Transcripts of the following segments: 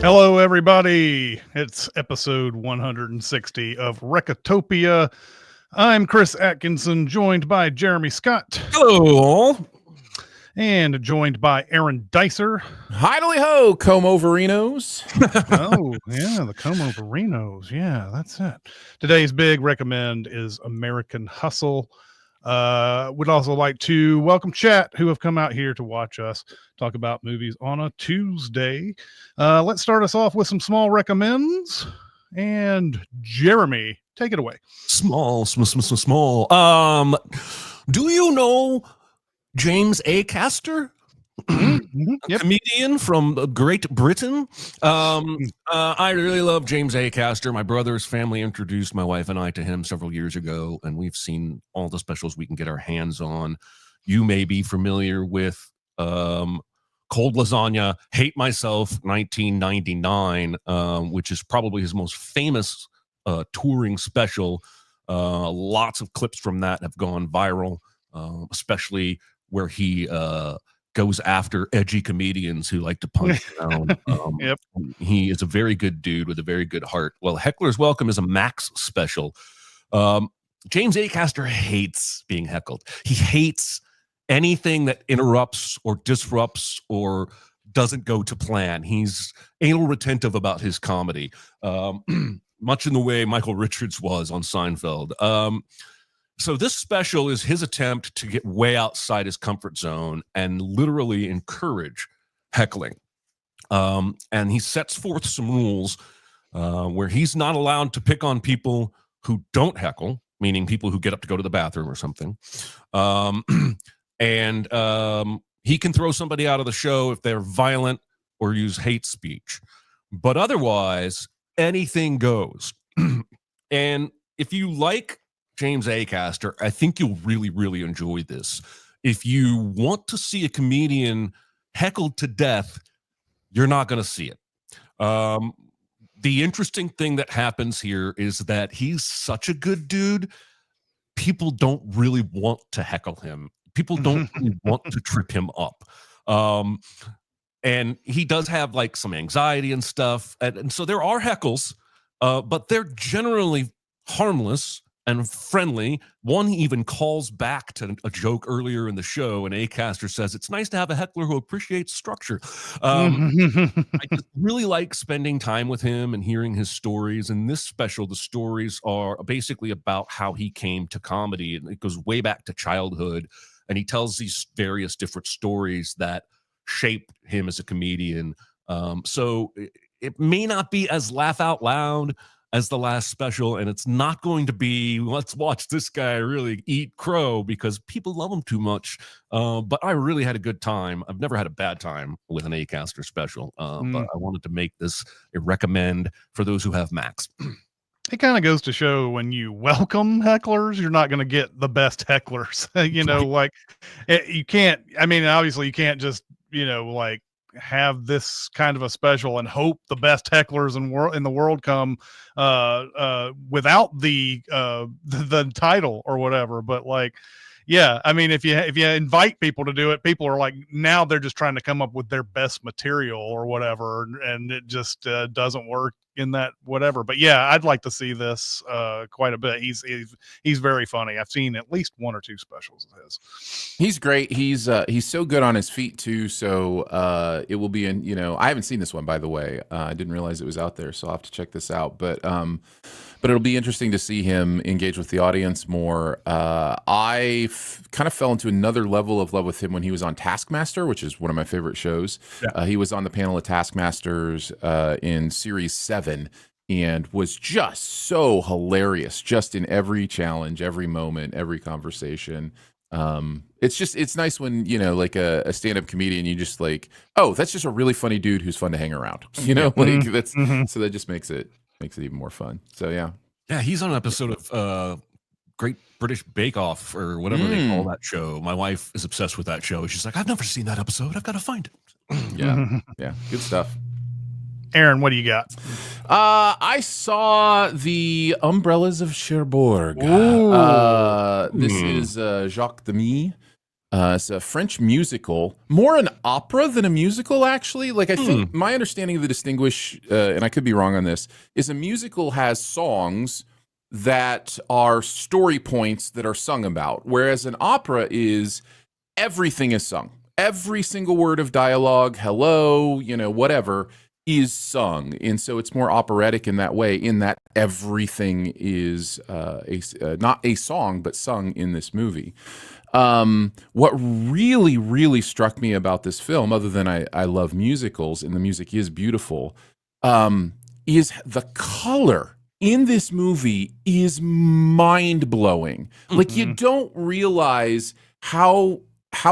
Hello, everybody. It's episode 160 of Recotopia. I'm Chris Atkinson, joined by Jeremy Scott. Hello, all. And joined by Aaron Dicer. Hidely ho, Como Verinos. Oh, yeah, the Como Verinos. Yeah, that's it. Today's big recommend is American Hustle. Would also like to welcome chat who have come out here to watch us talk about movies on a Tuesday. Let's start us off with some small recommends. And Jeremy, take it away. Small. Do you know James A. Caster? Yep. Comedian from Great Britain. I really love James A. Caster. My brother's family introduced my wife and I to him several years ago, and we've seen all the specials we can get our hands on. You may be familiar with Cold Lasagna, Hate Myself, 1999, which is probably his most famous touring special. Lots of clips from that have gone viral, especially where he goes after edgy comedians who like to punch down. Yep. He is a very good dude with a very good heart. Well, Heckler's Welcome is a Max special. James A. Caster hates being heckled. He hates anything that interrupts or disrupts or doesn't go to plan. He's anal retentive about his comedy, much in the way Michael Richards was on Seinfeld. So this special is his attempt to get way outside his comfort zone and literally encourage heckling. And he sets forth some rules where he's not allowed to pick on people who don't heckle, meaning people who get up to go to the bathroom or something. And he can throw somebody out of the show if they're violent or use hate speech. But otherwise, anything goes. And if you like James A. Caster, I think you'll really, really enjoy this. If you want to see a comedian heckled to death, you're not going to see it. The interesting thing that happens here is that he's such a good dude. People don't really want to heckle him. People don't really want to trip him up. And he does have like some anxiety and stuff. And so there are heckles, but they're generally harmless and friendly. One even calls back to a joke earlier in the show, and Acaster says, it's nice to have a heckler who appreciates structure. I just really like spending time with him and hearing his stories. In this special, the stories are basically about how he came to comedy, and it goes way back to childhood, and he tells these various different stories that shaped him as a comedian. So it may not be as laugh out loud as the last special, and it's not going to be, let's watch this guy really eat crow, because people love him too much. But I really had a good time. I've never had a bad time with an Acaster special, but I wanted to make this a recommend for those who have Max. It kind of goes to show when you welcome hecklers, you're not going to get the best hecklers. Like you can't, I mean, obviously you can't just, like have this kind of a special and hope the best hecklers in the world come without the title or whatever. But like, yeah, I mean, if you invite people to do it, people are like, now they're just trying to come up with their best material or whatever, and it just doesn't work in that whatever. But yeah, I'd like to see this quite a bit. He's very funny. I've seen at least one or two specials of his. He's great. He's so good on his feet too. So it will be in. I haven't seen this one, by the way. I didn't realize it was out there, so I'll have to check this out. But it'll be interesting to see him engage with the audience more. I kind of fell into another level of love with him when he was on Taskmaster, which is one of my favorite shows. Yeah. He was on the panel of Taskmasters in Series 7 and was just so hilarious, just in every challenge, every moment, every conversation. It's nice when, like a stand-up comedian, you just like, oh, that's just a really funny dude who's fun to hang around. That's so that just makes it even more fun. So yeah, he's on an episode of Great British Bake Off or whatever they call that show. My wife is obsessed with that show. She's like, I've never seen that episode. I've got to find it. Yeah, good stuff. Aaron, what do you got? I saw the Umbrellas of Cherbourg. This is Jacques Demy. It's a French musical, more an opera than a musical, actually. Like, I think Hmm. my understanding of the distinguish, and I could be wrong on this, is a musical has songs that are story points that are sung about, whereas an opera is everything is sung. Every single word of dialogue, hello, whatever, is sung. And so it's more operatic in that way, in that everything is not a song, but sung in this movie. What really, really struck me about this film, other than I love musicals and the music is beautiful, is the color in this movie is mind blowing. Like, you Mhm. don't realize how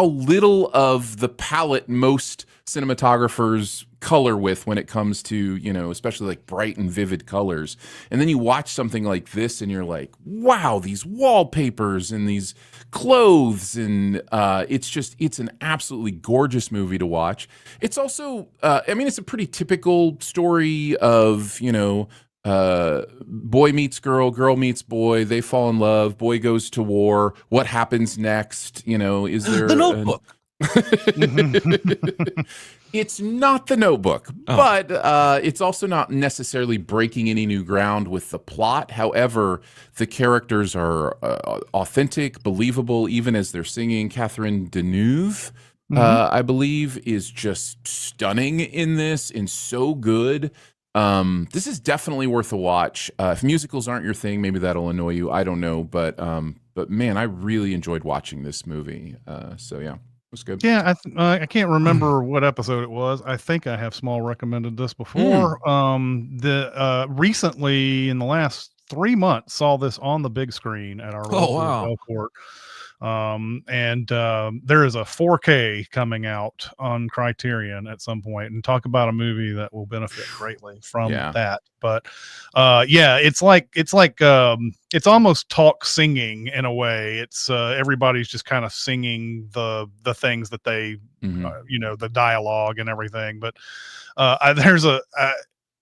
little of the palette most cinematographers color with when it comes to, especially like bright and vivid colors. And then you watch something like this and you're like, wow, these wallpapers and these clothes, and it's an absolutely gorgeous movie to watch. It's also it's a pretty typical story of, boy meets girl, girl meets boy, they fall in love, boy goes to war, what happens next, is there The Notebook. It's not The Notebook, Oh. but it's also not necessarily breaking any new ground with the plot. However, the characters are authentic, believable, even as they're singing. Catherine Deneuve, Mhm. I believe, is just stunning in this and so good. This is definitely worth a watch. If musicals aren't your thing, maybe that'll annoy you. I don't know, but man, I really enjoyed watching this movie. So yeah, it was good. Yeah, I can't remember what episode it was. I think I have small recommended this Mm. before. The recently in the last 3 months saw this on the big screen at our Oh, local wow. Belcourt. And there is a 4K coming out on Criterion at some point, and talk about a movie that will benefit greatly from Yeah. that. But yeah, it's almost talk singing in a way. It's everybody's just kind of singing the things that they Hmm. the dialogue and everything. But there's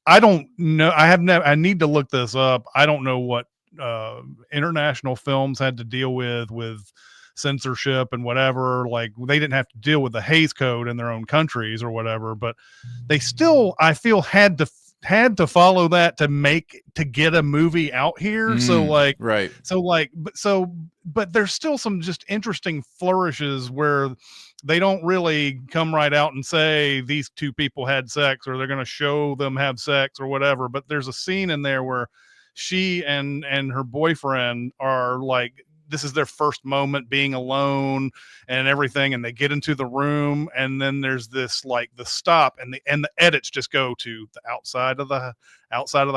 I don't know. I have never. I need to look this up. I don't know what international films had to deal with censorship and whatever. Like, they didn't have to deal with the Hays Code in their own countries or whatever, but they still, I feel, had to follow that to get a movie out here. Right. But there's still some just interesting flourishes where they don't really come right out and say these two people had sex, or they're going to show them have sex or whatever. But there's a scene in there where she and her boyfriend are like, this is their first moment being alone and everything, and they get into the room, and then there's this, like, the stop, and the edits just go to the outside of the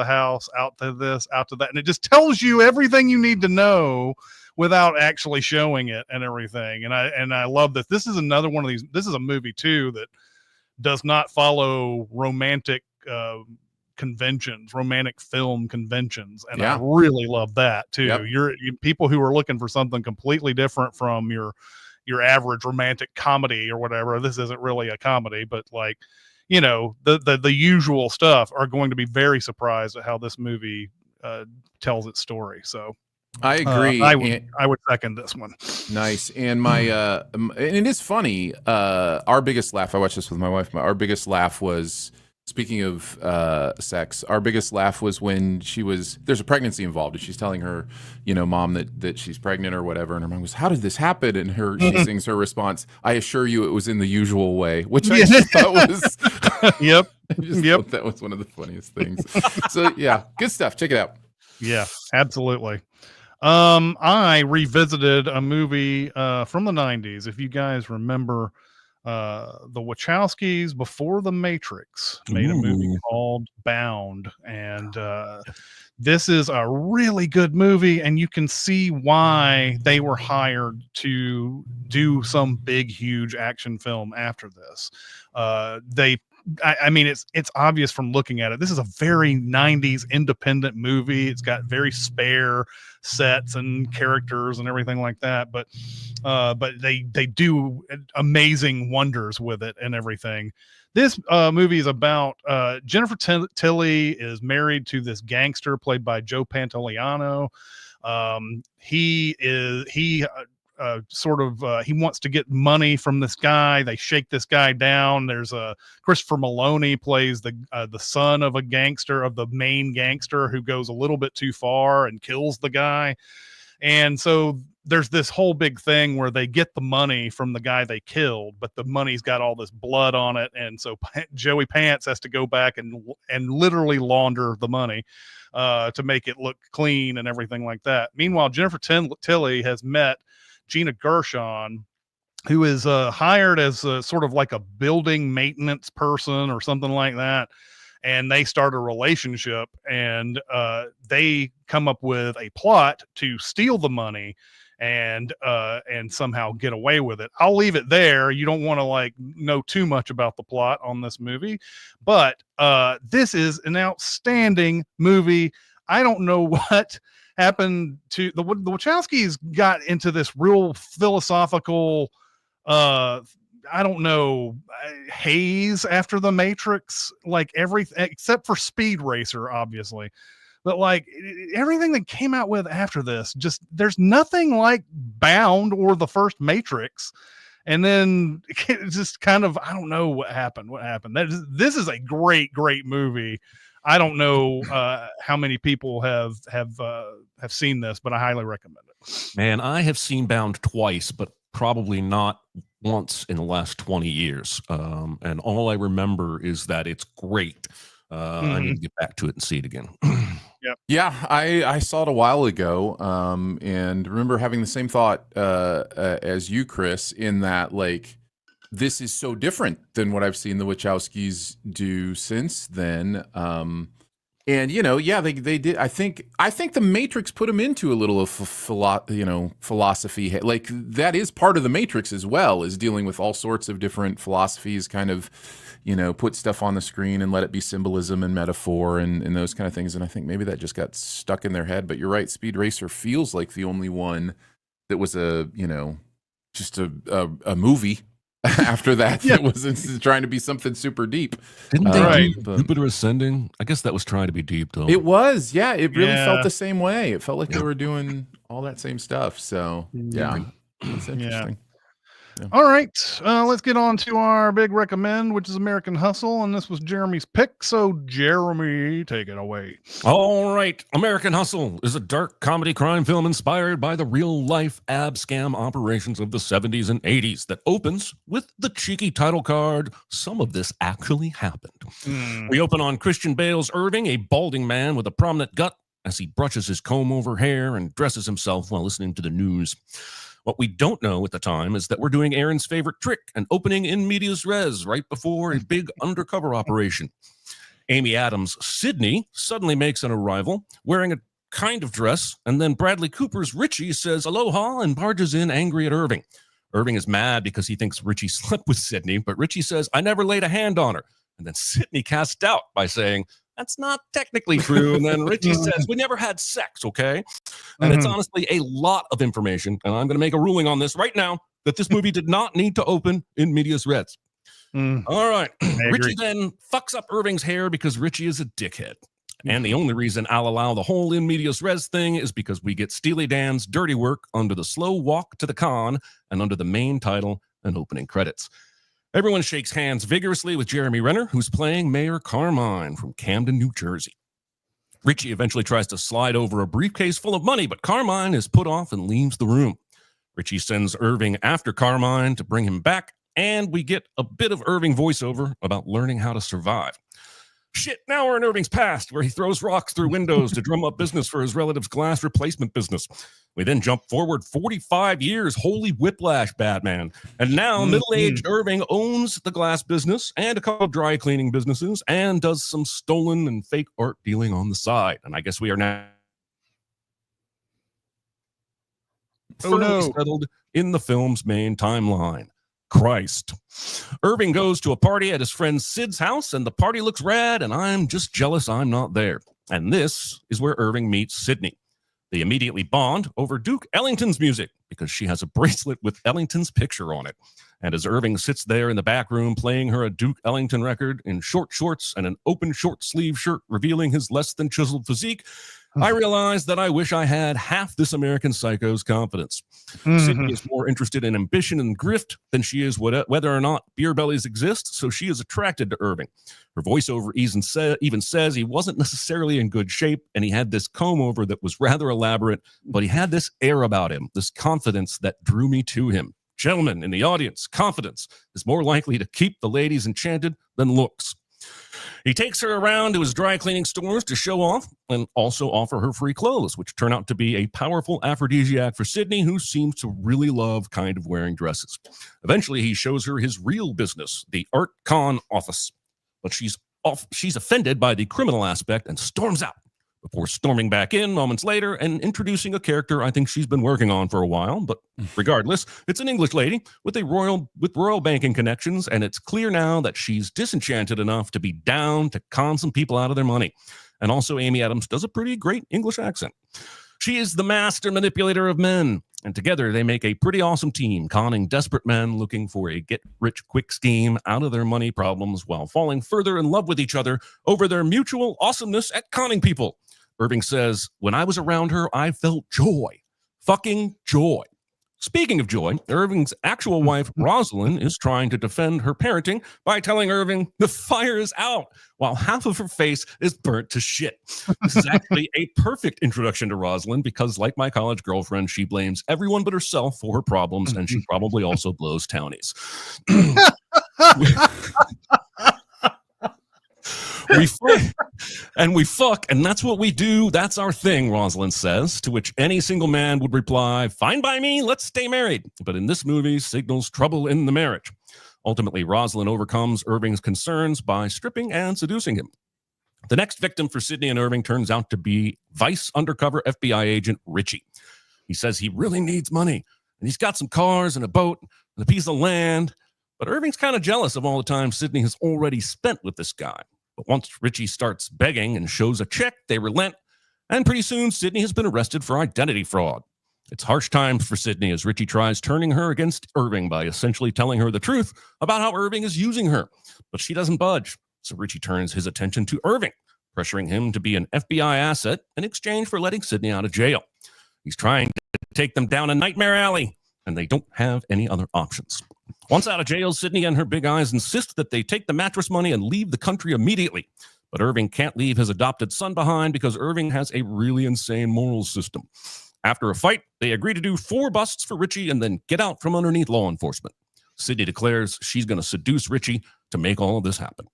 house, out to this, out to that, and it just tells you everything you need to know without actually showing it and everything. And I love that this is another one of these. This is a movie too that does not follow romantic conventions, romantic film conventions, and I Yeah. really love that too. Yep. People who are looking for something completely different from your average romantic comedy or whatever. This isn't really a comedy, but, like, the usual stuff, are going to be very surprised at how this movie tells its story. So I agree. I would And I would second this one. nice. And and it is funny. Our biggest laugh, I watched this with my wife. Our biggest laugh was, speaking of sex, our biggest laugh was when there's a pregnancy involved, and she's telling her, mom that she's pregnant or whatever. And her mom goes, "How did this happen?" And she sings her response, "I assure you it was in the usual way," which I just thought was, Yep. I just Yep. thought that was one of the funniest things. So yeah, good stuff. Check it out. Yeah, absolutely. I revisited a movie from the 90s. If you guys remember, the Wachowskis, before The Matrix, made a movie Ooh. called Bound, and this is a really good movie, and you can see why they were hired to do some big, huge action film after this. I mean, it's obvious from looking at it. This is a very 90s independent movie. It's got very spare sets and characters and everything like that, but they do amazing wonders with it and everything. This movie is about Jennifer Tilly is married to this gangster played by Joe Pantoliano. He he wants to get money from this guy. They shake this guy down. There's a Christopher Maloney plays the son of the main gangster who goes a little bit too far and kills the guy. And so there's this whole big thing where they get the money from the guy they killed, but the money's got all this blood on it. And so Joey Pants has to go back and literally launder the money to make it look clean and everything like that. Meanwhile, Jennifer Tilly has met Gina Gershon, who is hired as sort of like a building maintenance person or something like that. And they start a relationship, and they come up with a plot to steal the money and somehow get away with it. I'll leave it there. You don't want to know too much about the plot on this movie, but this is an outstanding movie. I don't know what happened to the Wachowskis got into this real philosophical I don't know, haze after the Matrix, everything except for Speed Racer, obviously. But everything that came out with after this, just there's nothing like Bound or the first Matrix. And then it's just kind of, I don't know what happened. This is a great, great movie. I don't know how many people have seen this, but I highly recommend it. Man, I have seen Bound twice, but probably not once in the last 20 years. And all I remember is that it's great. I need to get back to it and see it again. Yeah, I saw it a while ago, and remember having the same thought as you, Chris, in that this is so different than what I've seen the Wachowskis do since then. And they did. I think the Matrix put them into a little of philosophy. That is part of the Matrix as well, is dealing with all sorts of different philosophies, kind of, put stuff on the screen and let it be symbolism and metaphor and those kind of things. And I think maybe that just got stuck in their head. But you're right, Speed Racer feels like the only one that was just a movie. After that, it wasn't trying to be something super deep. Didn't they do Jupiter Ascending? I guess that was trying to be deep, though. It was, yeah. It really felt the same way. It felt like they were doing all that same stuff. So, yeah, it's interesting. Yeah. All right, let's get on to our big recommend, which is American Hustle, and this was Jeremy's pick. So, Jeremy, take it away. All right, American Hustle is a dark comedy crime film inspired by the real-life ab scam operations of the 70s and 80s that opens with the cheeky title card, "Some of this actually happened." We open on Christian Bale's Irving, a balding man with a prominent gut, as he brushes his comb-over hair and dresses himself while listening to the news. What we don't know at the time is that we're doing Aaron's favorite trick, an opening in medias res right before a big undercover operation. Amy Adams' Sydney suddenly makes an arrival, wearing a kind of dress, and then Bradley Cooper's Richie says aloha and barges in angry at Irving. Irving is mad because he thinks Richie slept with Sydney, but Richie says, "I never laid a hand on her." And then Sydney casts doubt by saying, "That's not technically true." And then Richie says, "We never had sex, okay?" And it's honestly a lot of information. And I'm going to make a ruling on this right now that this movie did not need to open in medias res. All right. Richie then fucks up Irving's hair because Richie is a dickhead. And the only reason I'll allow the whole in medias res thing is because we get Steely Dan's dirty work under the slow walk to the con and under the main title and opening credits. Everyone shakes hands vigorously with Jeremy Renner, who's playing Mayor Carmine from Camden, New Jersey. Richie eventually tries to slide over a briefcase full of money, but Carmine is put off and leaves the room. Richie sends Irving after Carmine to bring him back, and we get a bit of Irving voiceover about learning how to survive. Shit, now we're in Irving's past, where he throws rocks through windows to drum up business for his relative's glass replacement business. We then jump forward 45 years, holy whiplash, Batman. And now middle-aged Irving owns the glass business and a couple of dry cleaning businesses and does some stolen and fake art dealing on the side. And I guess we are now settled in the film's main timeline. Christ. Irving goes to a party at his friend Sid's house, and the party looks rad, and I'm just jealous I'm not there. And this is where Irving meets Sydney. They immediately bond over Duke Ellington's music because she has a bracelet with Ellington's picture on it. And as Irving sits there in the back room playing her a Duke Ellington record in short shorts and an open short sleeve shirt revealing his less than chiseled physique, I realized that I wish I had half this American psycho's confidence. Mhm. Sydney is more interested in ambition and grift than she is whether or not beer bellies exist, so she is attracted to Irving. Her voiceover even says he wasn't necessarily in good shape, and he had this comb over that was rather elaborate, but he had this air about him, this confidence that drew me to him. Gentlemen in the audience, confidence is more likely to keep the ladies enchanted than looks. He takes her around to his dry cleaning stores to show off and also offer her free clothes, which turn out to be a powerful aphrodisiac for Sydney, who seems to really love kind of wearing dresses. Eventually, he shows her his real business, the art con office, but she's offended by the criminal aspect and storms out, before storming back in moments later and introducing a character I think she's been working on for a while. But regardless, it's an English lady with royal banking connections, and it's clear now that she's disenchanted enough to be down to con some people out of their money. And also, Amy Adams does a pretty great English accent. She is the master manipulator of men, and together they make a pretty awesome team, conning desperate men looking for a get-rich-quick scheme out of their money problems while falling further in love with each other over their mutual awesomeness at conning people. Irving says, when I was around her, I felt joy. Fucking joy. Speaking of joy, Irving's actual wife, Rosalind, is trying to defend her parenting by telling Irving the fire is out while half of her face is burnt to shit. This is actually a perfect introduction to Rosalind because, like my college girlfriend, she blames everyone but herself for her problems, and she probably also blows townies. We fuck, and that's what we do. That's our thing, Rosalind says, to which any single man would reply, fine by me, let's stay married. But in this movie, signals trouble in the marriage. Ultimately, Rosalind overcomes Irving's concerns by stripping and seducing him. The next victim for Sydney and Irving turns out to be Vice undercover FBI agent Richie. He says he really needs money, and he's got some cars and a boat and a piece of land, but Irving's kind of jealous of all the time Sydney has already spent with this guy. But once Richie starts begging and shows a check, they relent, and pretty soon Sydney has been arrested for identity fraud. It's harsh times for Sydney as Richie tries turning her against Irving by essentially telling her the truth about how Irving is using her, but she doesn't budge. So Richie turns his attention to Irving, pressuring him to be an FBI asset in exchange for letting Sydney out of jail. He's trying to take them down a nightmare alley, and they don't have any other options. Once out of jail, Sydney and her big eyes insist that they take the mattress money and leave the country immediately. But Irving can't leave his adopted son behind because Irving has a really insane moral system. After a fight, they agree to do 4 busts for Richie and then get out from underneath law enforcement. Sydney declares she's going to seduce Richie to make all of this happen.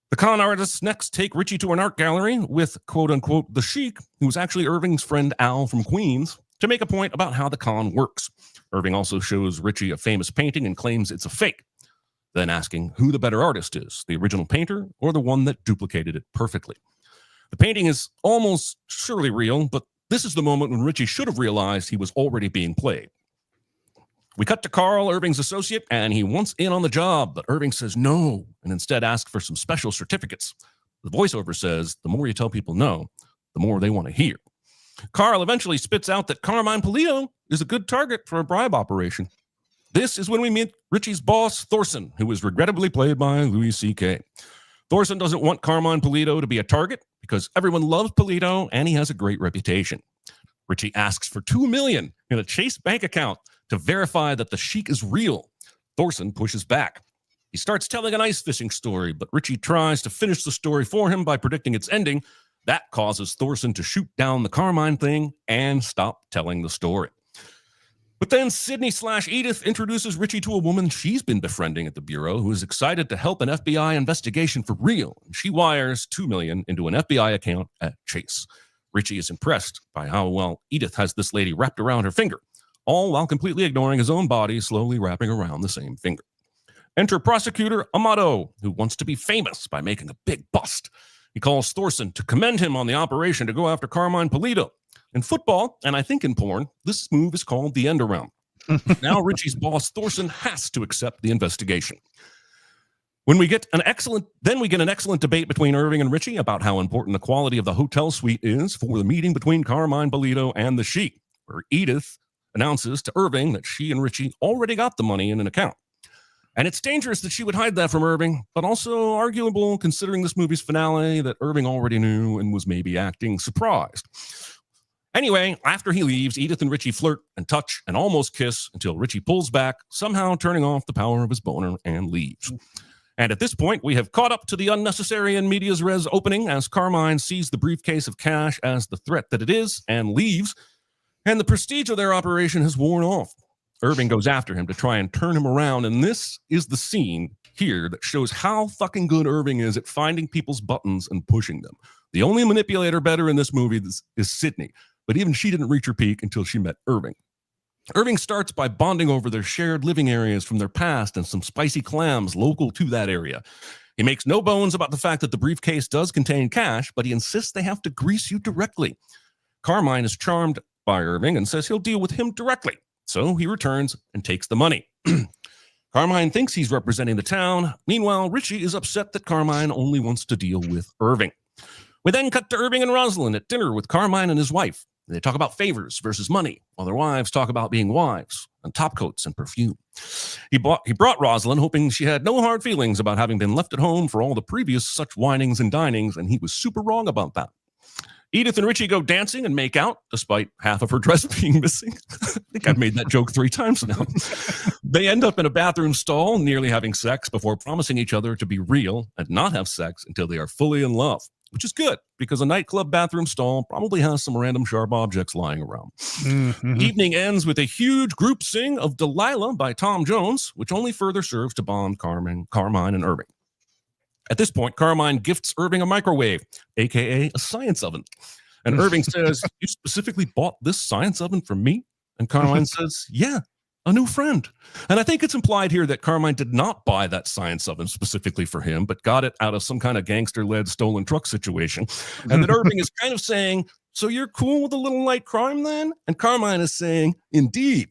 The con artists next take Richie to an art gallery with, quote-unquote, the Sheik, who's actually Irving's friend Al from Queens, to make a point about how the con works. Irving also shows Richie a famous painting and claims it's a fake, then asking who the better artist is, the original painter or the one that duplicated it perfectly. The painting is almost surely real, but this is the moment when Richie should have realized he was already being played. We cut to Carl, Irving's associate, and he wants in on the job, but Irving says no, and instead asks for some special certificates. The voiceover says, the more you tell people no, the more they want to hear. Carl eventually spits out that Carmine Polito is a good target for a bribe operation. This is when we meet Richie's boss, Thorson, who is regrettably played by Louis C.K. Thorson doesn't want Carmine Polito to be a target because everyone loves Polito and he has a great reputation. Richie asks for $2 million in a Chase bank account to verify that the Sheik is real. Thorson pushes back. He starts telling an ice fishing story, but Richie tries to finish the story for him by predicting its ending. That causes Thorson to shoot down the Carmine thing and stop telling the story. But then Sydney/Edith introduces Richie to a woman she's been befriending at the Bureau who is excited to help an FBI investigation for real. She wires $2 million into an FBI account at Chase. Richie is impressed by how well Edith has this lady wrapped around her finger, all while completely ignoring his own body slowly wrapping around the same finger. Enter prosecutor Amato, who wants to be famous by making a big bust. He calls Thorson to commend him on the operation to go after Carmine Polito. In football, and I think in porn, this move is called the end around. Now Richie's boss, Thorson, has to accept the investigation. We get an excellent debate between Irving and Richie about how important the quality of the hotel suite is for the meeting between Carmine Polito and the Sheik, where Edith announces to Irving that she and Richie already got the money in an account. And it's dangerous that she would hide that from Irving, but also arguable considering this movie's finale that Irving already knew and was maybe acting surprised. Anyway, after he leaves, Edith and Richie flirt and touch and almost kiss until Richie pulls back, somehow turning off the power of his boner and leaves. And at this point, we have caught up to the unnecessary in medias res opening as Carmine sees the briefcase of cash as the threat that it is and leaves, and the prestige of their operation has worn off. Irving goes after him to try and turn him around, and this is the scene here that shows how fucking good Irving is at finding people's buttons and pushing them. The only manipulator better in this movie is Sydney, but even she didn't reach her peak until she met Irving. Irving starts by bonding over their shared living areas from their past and some spicy clams local to that area. He makes no bones about the fact that the briefcase does contain cash, but he insists they have to grease you directly. Carmine is charmed by Irving and says he'll deal with him directly. So he returns and takes the money. Carmine thinks he's representing the town. Meanwhile, Richie is upset that Carmine only wants to deal with Irving. We then cut to Irving and Rosalind at dinner with Carmine and his wife. They talk about favors versus money, while their wives talk about being wives and top coats and perfume. He brought Rosalind, hoping she had no hard feelings about having been left at home for all the previous such winings and dinings, and he was super wrong about that. Edith and Richie go dancing and make out, despite half of her dress being missing. I think I've made that joke 3 times now. They end up in a bathroom stall, nearly having sex before promising each other to be real and not have sex until they are fully in love, which is good because a nightclub bathroom stall probably has some random sharp objects lying around. Mm-hmm. The evening ends with a huge group sing of Delilah by Tom Jones, which only further serves to bond Carmine and Irving. At this point, Carmine gifts Irving a microwave, a.k.a. a science oven. And Irving says, "You specifically bought this science oven for me?" And Carmine says, "Yeah, a new friend." And I think it's implied here that Carmine did not buy that science oven specifically for him, but got it out of some kind of gangster-led stolen truck situation. And that Irving is kind of saying, "So you're cool with a little light crime then?" And Carmine is saying, "Indeed."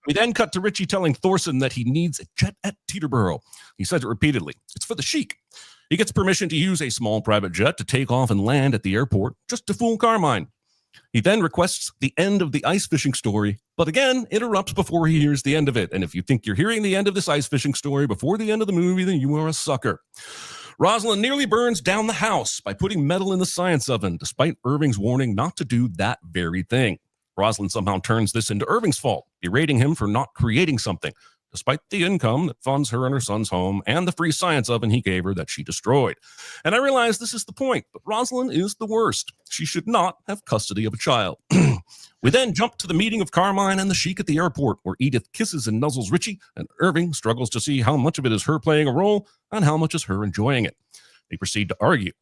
We then cut to Richie telling Thorson that he needs a jet at Teterboro. He says it repeatedly. It's for the Sheik. He gets permission to use a small private jet to take off and land at the airport just to fool Carmine. He then requests the end of the ice fishing story, but again, interrupts before he hears the end of it. And if you think you're hearing the end of this ice fishing story before the end of the movie, then you are a sucker. Rosalind nearly burns down the house by putting metal in the science oven, despite Irving's warning not to do that very thing. Rosalind somehow turns this into Irving's fault, berating him for not creating something, despite the income that funds her and her son's home and the free science oven he gave her that she destroyed. And I realize this is the point, but Rosalind is the worst. She should not have custody of a child. We then jump to the meeting of Carmine and the Sheik at the airport, where Edith kisses and nuzzles Richie, and Irving struggles to see how much of it is her playing a role and how much is her enjoying it. They proceed to argue.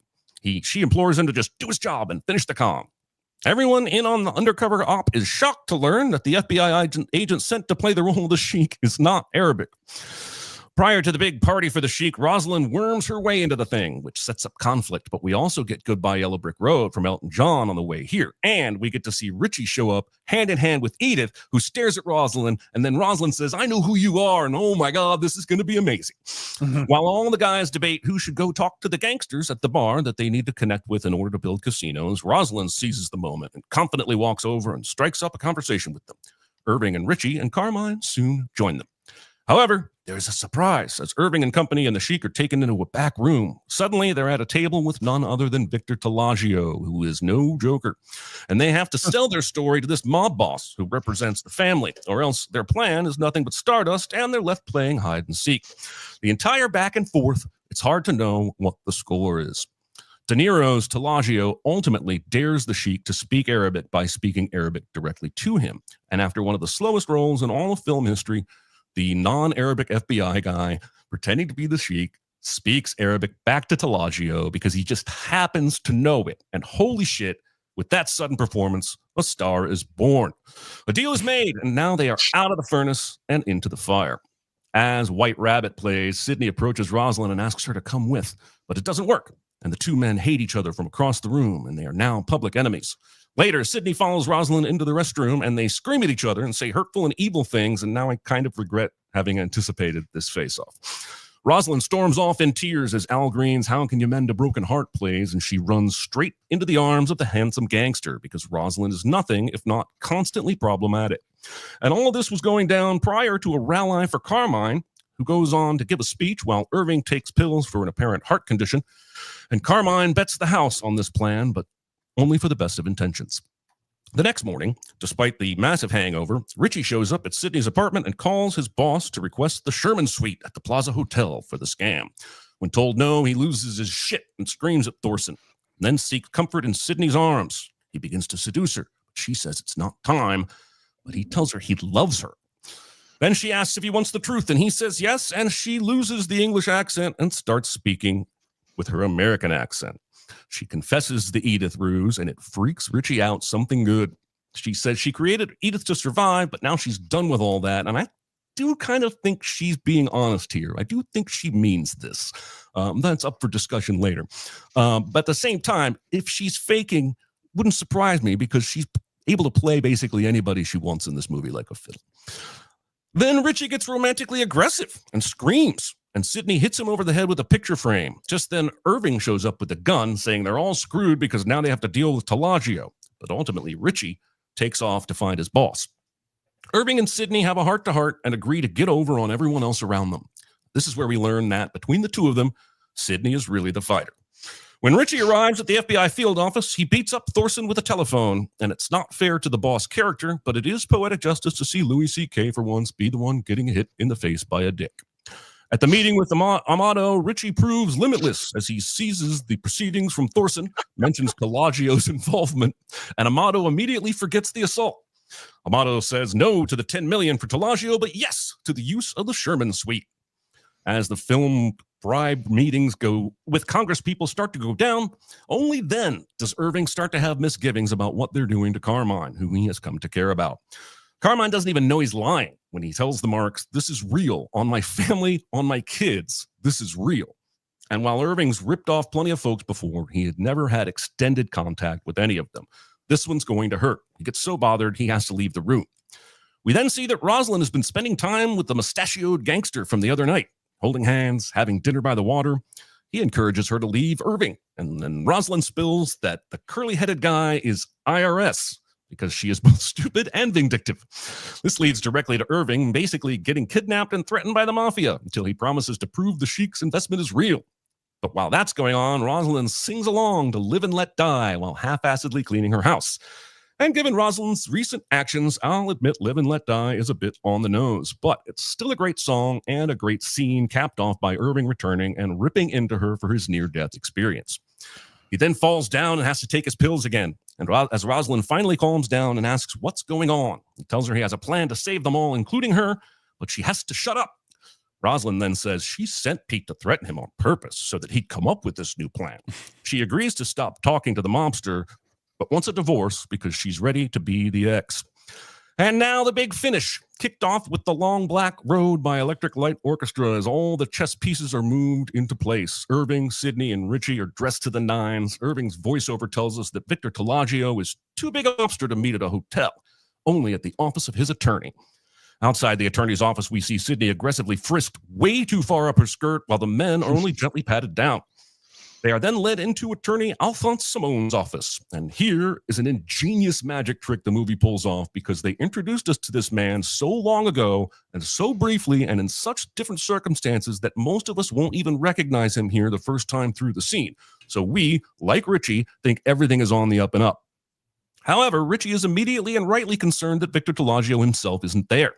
She implores him to just do his job and finish the comm. Everyone in on the undercover op is shocked to learn that the FBI agent sent to play the role of the Sheik is not Arabic. Prior to the big party for the Sheik, Rosalind worms her way into the thing, which sets up conflict, but we also get Goodbye Yellow Brick Road from Elton John on the way here, and we get to see Richie show up hand in hand with Edith, who stares at Rosalind, and then Rosalind says, "I know who you are, and oh my God, this is going to be amazing." While all the guys debate who should go talk to the gangsters at the bar that they need to connect with in order to build casinos, Rosalind seizes the moment and confidently walks over and strikes up a conversation with them. Irving and Richie and Carmine soon join them. However, there's a surprise as Irving and company and the Sheik are taken into a back room. Suddenly, they're at a table with none other than Victor Tellagio, who is no joker. And they have to sell their story to this mob boss who represents the family, or else their plan is nothing but stardust and they're left playing hide and seek. The entire back and forth, it's hard to know what the score is. De Niro's Tellagio ultimately dares the Sheik to speak Arabic by speaking Arabic directly to him. And after one of the slowest rolls in all of film history, the non-Arabic FBI guy, pretending to be the Sheik, speaks Arabic back to Tellagio because he just happens to know it. And holy shit, with that sudden performance, a star is born. A deal is made, and now they are out of the furnace and into the fire. As White Rabbit plays, Sydney approaches Rosalind and asks her to come with, but it doesn't work. And the two men hate each other from across the room, and they are now public enemies. Later, Sydney follows Rosalind into the restroom, and they scream at each other and say hurtful and evil things, and now I kind of regret having anticipated this face-off. Rosalind storms off in tears as Al Green's How Can You Mend a Broken Heart plays, and she runs straight into the arms of the handsome gangster because Rosalind is nothing if not constantly problematic. And all of this was going down prior to a rally for Carmine, who goes on to give a speech while Irving takes pills for an apparent heart condition. And Carmine bets the house on this plan, but only for the best of intentions. The next morning, despite the massive hangover, Richie shows up at Sydney's apartment and calls his boss to request the Sherman Suite at the Plaza Hotel for the scam. When told no, he loses his shit and screams at Thorson, then seeks comfort in Sydney's arms. He begins to seduce her. She says it's not time, but he tells her he loves her. Then she asks if he wants the truth, and he says yes, and she loses the English accent and starts speaking with her American accent. She confesses the Edith ruse, and it freaks Richie out something good. She says she created Edith to survive, but now she's done with all that, and I do kind of think she's being honest here. I do think she means this. That's up for discussion later. But at the same time, if she's faking, wouldn't surprise me because she's able to play basically anybody she wants in this movie like a fiddle. Then Richie gets romantically aggressive and screams, and Sydney hits him over the head with a picture frame. Just then, Irving shows up with a gun, saying they're all screwed because now they have to deal with Tellagio. But ultimately, Richie takes off to find his boss. Irving and Sydney have a heart-to-heart and agree to get over on everyone else around them. This is where we learn that, between the two of them, Sydney is really the fighter. When Richie arrives at the FBI field office, he beats up Thorson with a telephone, and it's not fair to the boss character, but it is poetic justice to see Louis C.K. for once be the one getting hit in the face by a dick. At the meeting with Amato, Richie proves limitless as he seizes the proceedings from Thorson, mentions Tellagio's involvement, and Amato immediately forgets the assault. Amato says no to the $10 million for Tellagio, but yes to the use of the Sherman Suite. As the film bribe meetings go with Congress people start to go down, only then does Irving start to have misgivings about what they're doing to Carmine, who he has come to care about. Carmine doesn't even know he's lying when he tells the Marks, "This is real. On my family, on my kids, this is real." And while Irving's ripped off plenty of folks before, he had never had extended contact with any of them. This one's going to hurt. He gets so bothered, he has to leave the room. We then see that Rosalind has been spending time with the mustachioed gangster from the other night, holding hands, having dinner by the water. He encourages her to leave Irving, and then Rosalind spills that the curly-headed guy is IRS because she is both stupid and vindictive. This leads directly to Irving basically getting kidnapped and threatened by the mafia until he promises to prove the sheik's investment is real. But while that's going on, Rosalind sings along to Live and Let Die while half-assedly cleaning her house. And given Rosalind's recent actions, I'll admit Live and Let Die is a bit on the nose, but it's still a great song and a great scene capped off by Irving returning and ripping into her for his near-death experience. He then falls down and has to take his pills again. And as Rosalind finally calms down and asks what's going on, he tells her he has a plan to save them all, including her, but she has to shut up. Rosalind then says she sent Pete to threaten him on purpose so that he'd come up with this new plan. She agrees to stop talking to the mobster, but wants a divorce because she's ready to be the ex. And now the big finish, kicked off with the Long Black Road by Electric Light Orchestra as all the chess pieces are moved into place. Irving, Sydney, and Richie are dressed to the nines. Irving's voiceover tells us that Victor Tellagio is too big a mobster to meet at a hotel, only at the office of his attorney. Outside the attorney's office, we see Sydney aggressively frisked way too far up her skirt while the men are only gently patted down. They are then led into attorney Alphonse Simone's office. And here is an ingenious magic trick the movie pulls off because they introduced us to this man so long ago and so briefly and in such different circumstances that most of us won't even recognize him here the first time through the scene. So we, like Richie, think everything is on the up and up. However, Richie is immediately and rightly concerned that Victor Tellagio himself isn't there.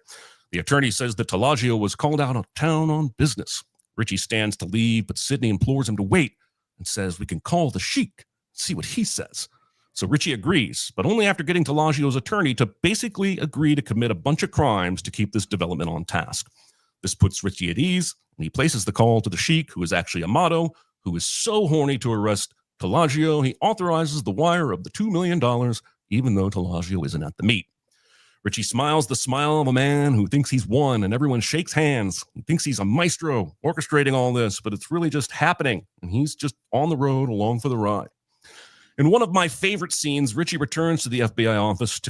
The attorney says that Tellagio was called out of town on business. Richie stands to leave, but Sydney implores him to wait and says we can call the sheik, see what he says. So Richie agrees, but only after getting Tellagio's attorney to basically agree to commit a bunch of crimes to keep this development on task. This puts Richie at ease, and he places the call to the sheik, who is actually Amato, who is so horny to arrest Tellagio, he authorizes the wire of the $2 million, even though Tellagio isn't at the meet. Richie smiles the smile of a man who thinks he's won, and everyone shakes hands. He thinks he's a maestro orchestrating all this, but it's really just happening, and he's just on the road along for the ride. In one of my favorite scenes, Richie returns to the FBI office to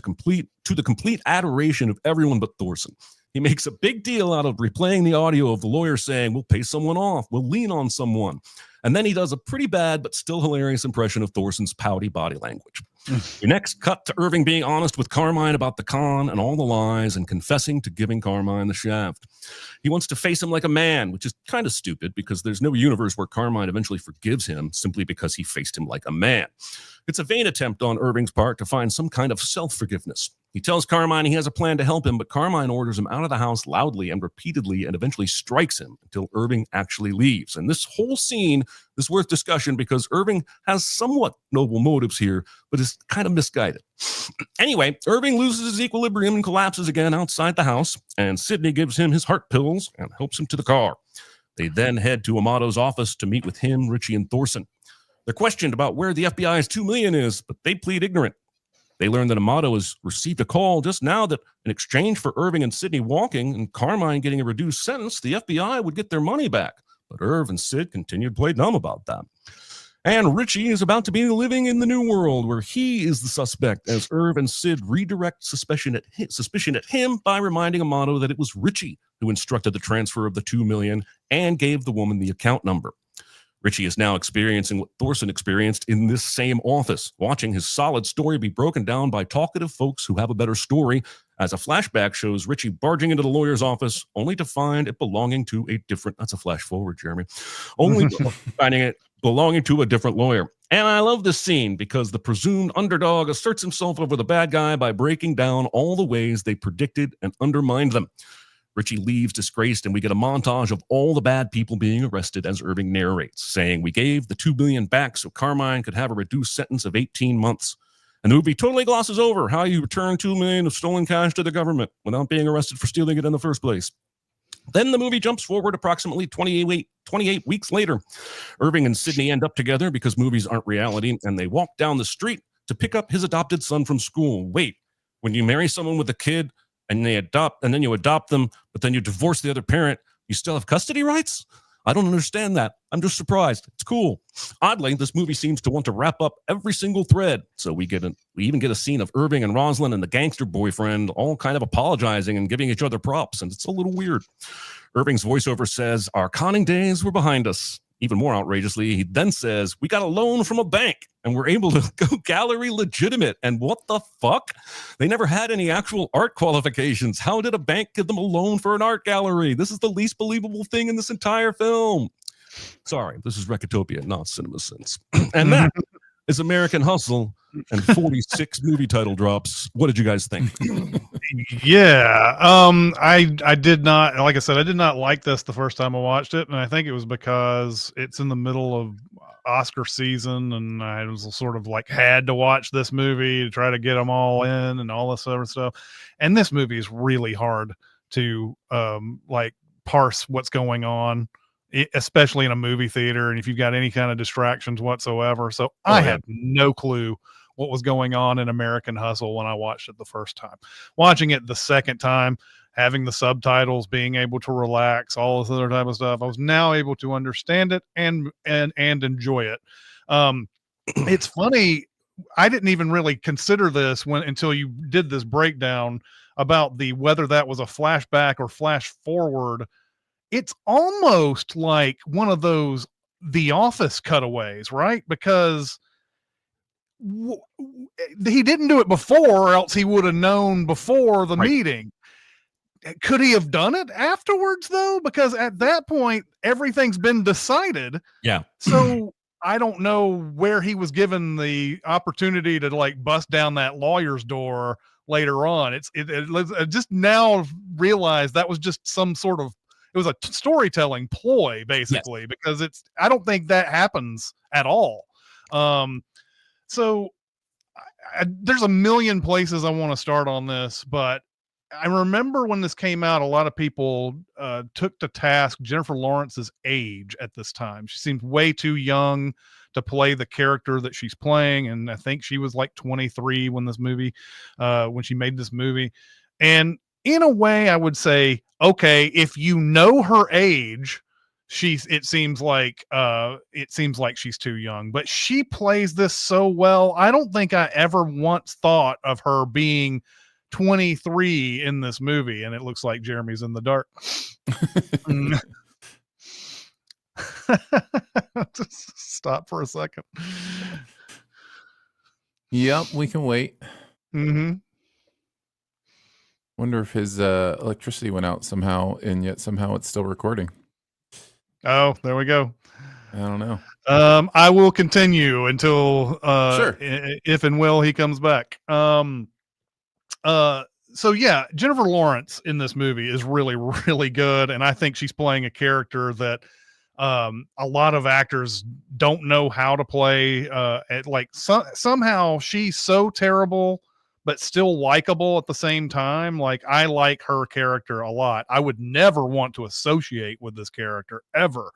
the complete adoration of everyone but Thorson. He makes a big deal out of replaying the audio of the lawyer saying, "We'll pay someone off, we'll lean on someone." And then he does a pretty bad but still hilarious impression of Thorson's pouty body language. We next cut to Irving being honest with Carmine about the con and all the lies and confessing to giving Carmine the shaft. He wants to face him like a man, which is kind of stupid because there's no universe where Carmine eventually forgives him simply because he faced him like a man. It's a vain attempt on Irving's part to find some kind of self-forgiveness. He tells Carmine he has a plan to help him, but Carmine orders him out of the house loudly and repeatedly and eventually strikes him until Irving actually leaves. And this whole scene is worth discussion because Irving has somewhat noble motives here, but is kind of misguided. Anyway, Irving loses his equilibrium and collapses again outside the house, and Sidney gives him his heart pills and helps him to the car. They then head to Amato's office to meet with him, Richie, and Thorson. They're questioned about where the FBI's $2 million is, but they plead ignorant. They learn that Amato has received a call just now that in exchange for Irving and Sidney walking and Carmine getting a reduced sentence, the FBI would get their money back. But Irv and Sid continue to play dumb about that. And Richie is about to be living in the new world where he is the suspect as Irv and Sid redirect suspicion at him by reminding Amato that it was Richie who instructed the transfer of the $2 million and gave the woman the account number. Richie is now experiencing what Thorson experienced in this same office, watching his solid story be broken down by talkative folks who have a better story, as a flashback shows Richie barging into the lawyer's office only to find it belonging to a different, that's a flash forward, Jeremy, only finding it belonging to a different lawyer. And I love this scene because the presumed underdog asserts himself over the bad guy by breaking down all the ways they predicted and undermined them. Richie leaves disgraced, and we get a montage of all the bad people being arrested as Irving narrates, saying, "We gave the $2 billion back so Carmine could have a reduced sentence of 18 months. And the movie totally glosses over how you return $2 million of stolen cash to the government without being arrested for stealing it in the first place. Then the movie jumps forward approximately 28 weeks later. Irving and Sidney end up together because movies aren't reality, and they walk down the street to pick up his adopted son from school. Wait, when you marry someone with a kid, and then you adopt them, but then you divorce the other parent, you still have custody rights? I don't understand that. I'm just surprised. It's cool. Oddly, this movie seems to want to wrap up every single thread. So we even get a scene of Irving and Rosalind and the gangster boyfriend all kind of apologizing and giving each other props, and it's a little weird. Irving's voiceover says, "Our conning days were behind us." Even more outrageously, he then says, "We got a loan from a bank and we're able to go gallery legitimate." And what the fuck? They never had any actual art qualifications. How did a bank give them a loan for an art gallery? This is the least believable thing in this entire film. Sorry, this is Recotopia, not CinemaSins. And that is American Hustle and 46 movie title drops. What did you guys think? Yeah, I did not, like I said, I did not like this the first time I watched it, and I think it was because it's in the middle of Oscar season, and I was sort of like had to watch this movie to try to get them all in and all this other stuff. And this movie is really hard to like parse what's going on, especially in a movie theater, and if you've got any kind of distractions whatsoever. So I had no clue what was going on in American Hustle when I watched it the first time. Watching it the second time, having the subtitles, being able to relax, all this other type of stuff, I was now able to understand it and enjoy it. It's funny, I didn't even really consider this until you did this breakdown about whether that was a flashback or flash forward. It's almost like one of those The Office cutaways, right? Because he didn't do it before, or else he would have known before the meeting. Could he have done it afterwards, though? Because at that point, everything's been decided. Yeah. So I don't know where he was given the opportunity to like bust down that lawyer's door later on. I just now realized that was just some sort of, it was a storytelling ploy, basically, yes. Because I don't think that happens at all. So there's a million places I want to start on this, but I remember when this came out, a lot of people took to task Jennifer Lawrence's age at this time. She seemed way too young to play the character that she's playing, and I think she was like 23 when she made this movie. And in a way, I would say, okay, if you know her age, it seems like she's too young, but she plays this so well. I don't think I ever once thought of her being 23 in this movie, and it looks like Jeremy's in the dark. Just stop for a second. Yep, we can wait. Mm-hmm. Wonder if his electricity went out somehow, and yet somehow it's still recording. Oh, there we go. I don't know. I will continue until Sure. if and will he comes back. Uh, so yeah, Jennifer Lawrence in this movie is really, really good, and I think she's playing a character that a lot of actors don't know how to play. Somehow she's so terrible, but still likable at the same time. Like I like her character a lot. I would never want to associate with this character ever.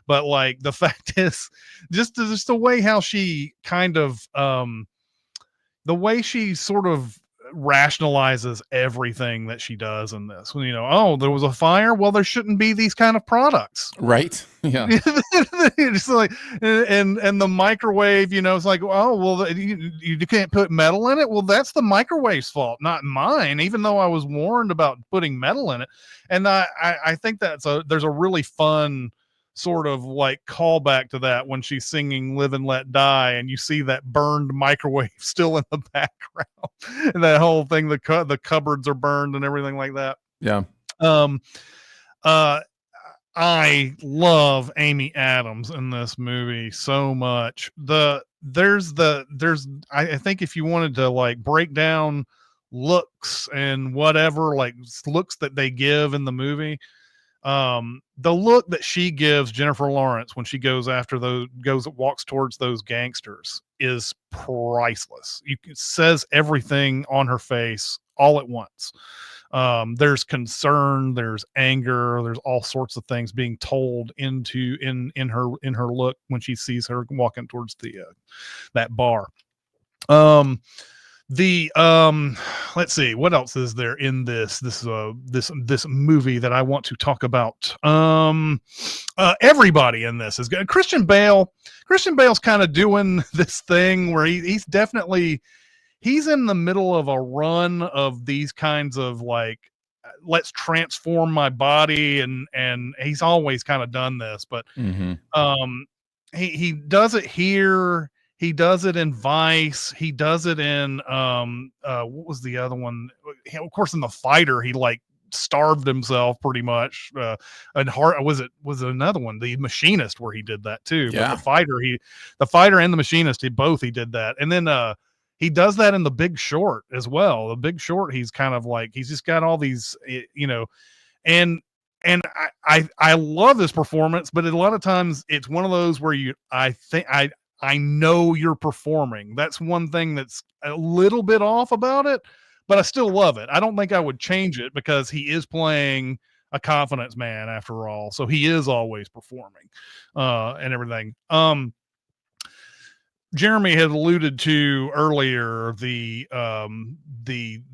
But like the fact is, just the way how she kind of the way she sort of rationalizes everything that she does in this. You know, oh, there was a fire. Well, there shouldn't be these kind of products. Right. Yeah. It's like, and the microwave, you know, it's like, oh, well, you can't put metal in it. Well, that's the microwave's fault, not mine, even though I was warned about putting metal in it. And I think there's a really fun sort of like callback to that when she's singing Live and Let Die, and you see that burned microwave still in the background. And that whole thing, the cupboards are burned and everything like that. Yeah. Um, uh, I love Amy Adams in this movie so much. I think if you wanted to like break down looks and whatever, like looks that they give in the movie, the look that she gives Jennifer Lawrence when she walks towards those gangsters is priceless. It says everything on her face all at once. There's concern, there's anger, there's all sorts of things being told in her look when she sees her walking towards that bar. Let's see what else is there in this movie that I want to talk about. Everybody in this is good. Christian Bale's kind of doing this thing where he's definitely he's in the middle of a run of these kinds of like, let's transform my body, and he's always kind of done this, but he does it here. He does it in Vice. He does it in what was the other one? Of course, in The Fighter, he like starved himself pretty much. And was it another one, The Machinist, where he did that too? Yeah. But The Fighter and The Machinist, he did that, and then he does that in The Big Short as well. The Big Short, he's kind of like he's just got all these, you know, and I love this performance, but a lot of times it's one of those where I know you're performing. That's one thing that's a little bit off about it, but I still love it. I don't think I would change it because he is playing a confidence man after all. So he is always performing, and everything. Jeremy had alluded to earlier the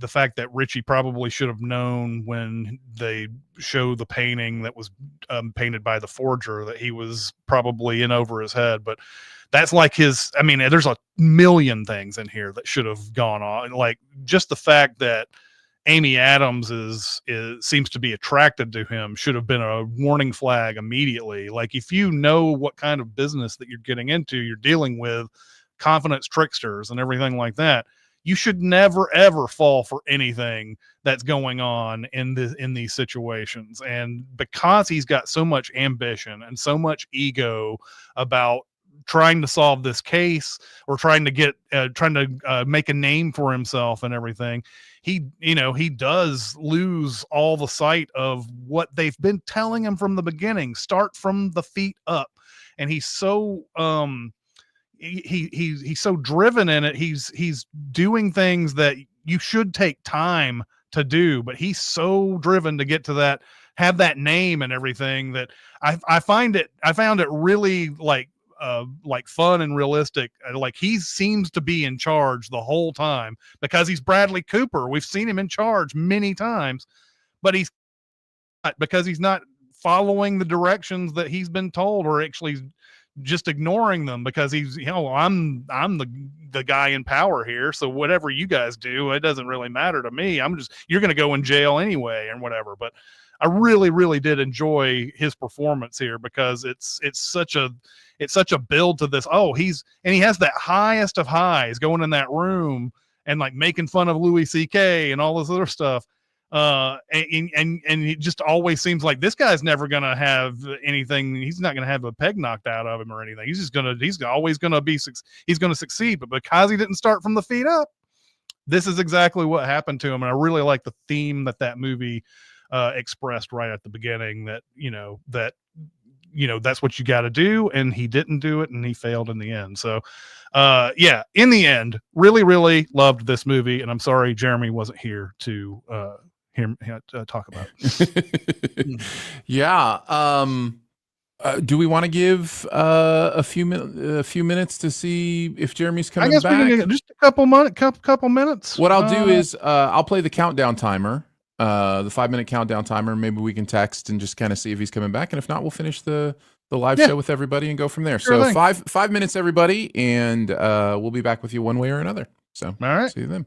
fact that Richie probably should have known when they show the painting that was painted by the forger that he was probably in over his head, but that's like his. I mean, there's a million things in here that should have gone on. Like just the fact that Amy Adams seems to be attracted to him should have been a warning flag immediately. Like if you know what kind of business that you're getting into, you're dealing with confidence tricksters and everything like that, you should never ever fall for anything that's going on in these situations. And because he's got so much ambition and so much ego about trying to solve this case or trying to make a name for himself and everything, he does lose all the sight of what they've been telling him from the beginning. Start from the feet up. And he's so he's so driven in it. He's doing things that you should take time to do, but he's so driven to get to that, have that name and everything, that I found it really like fun and realistic. Like he seems to be in charge the whole time because he's Bradley Cooper. We've seen him in charge many times, but he's not, because he's not following the directions that he's been told, or actually just ignoring them because he's, I'm the guy in power here. So whatever you guys do, it doesn't really matter to me. You're going to go in jail anyway and whatever. But I really, really did enjoy his performance here, because it's such a build to this. Oh, he has that highest of highs going in that room and like making fun of Louis C.K. and all this other stuff. And it just always seems like this guy's never gonna have anything. He's not gonna have a peg knocked out of him or anything. He's always gonna he's gonna succeed. But because he didn't start from the feet up, this is exactly what happened to him. And I really like the theme that movie expressed right at the beginning, that that's what you got to do, and he didn't do it, and he failed in the end. So yeah, in the end, really, really loved this movie, and I'm sorry Jeremy wasn't here to talk about it. Yeah. Do we want to give a few minutes to see if Jeremy's coming back? I guess we can just a couple minutes. What I'll do is I'll play the countdown timer, the 5-minute countdown timer. Maybe we can text and just kind of see if he's coming back, and if not, we'll finish the live show with everybody and go from there. Sure so thing. 5 minutes, everybody, and we'll be back with you one way or another. So all right, see you then.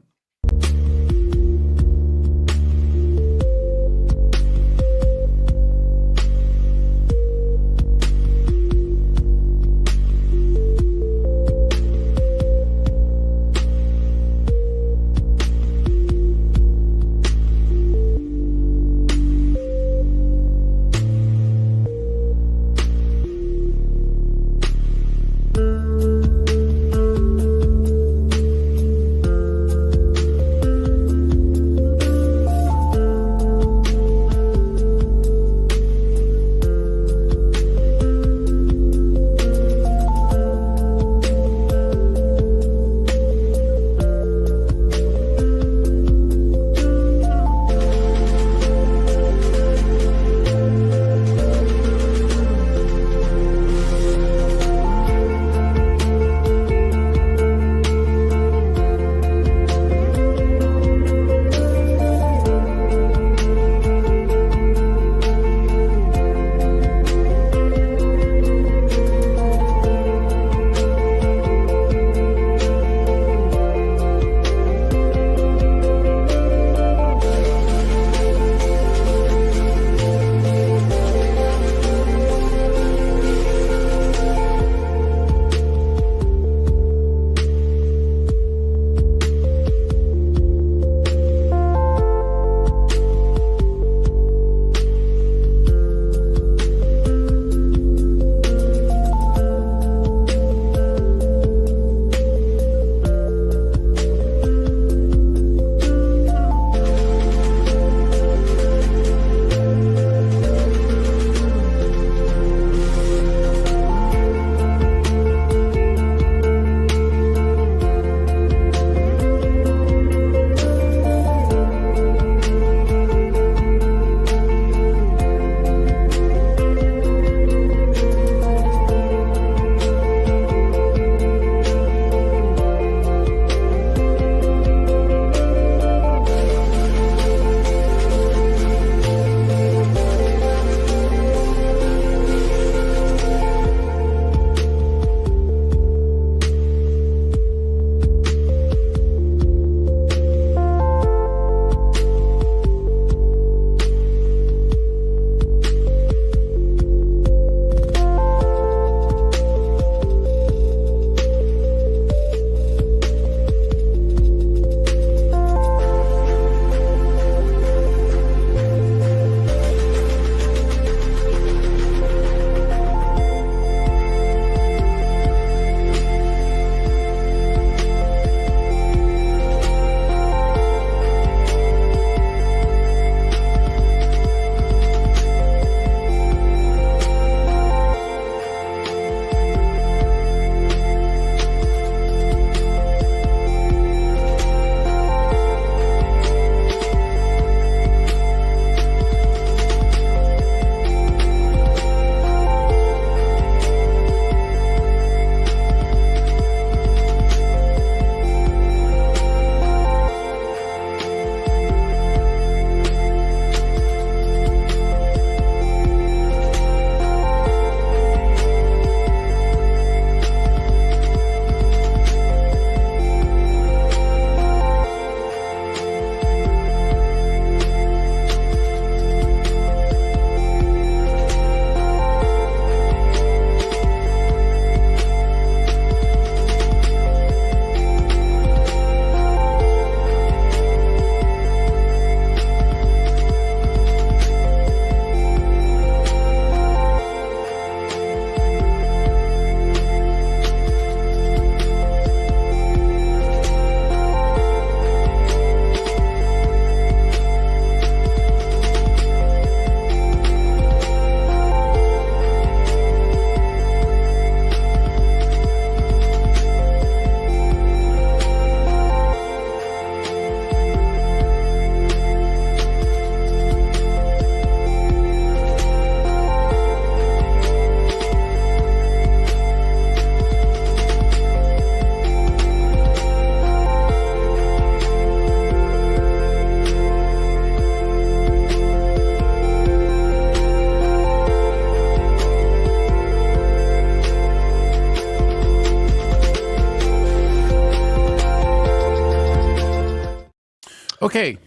Okay.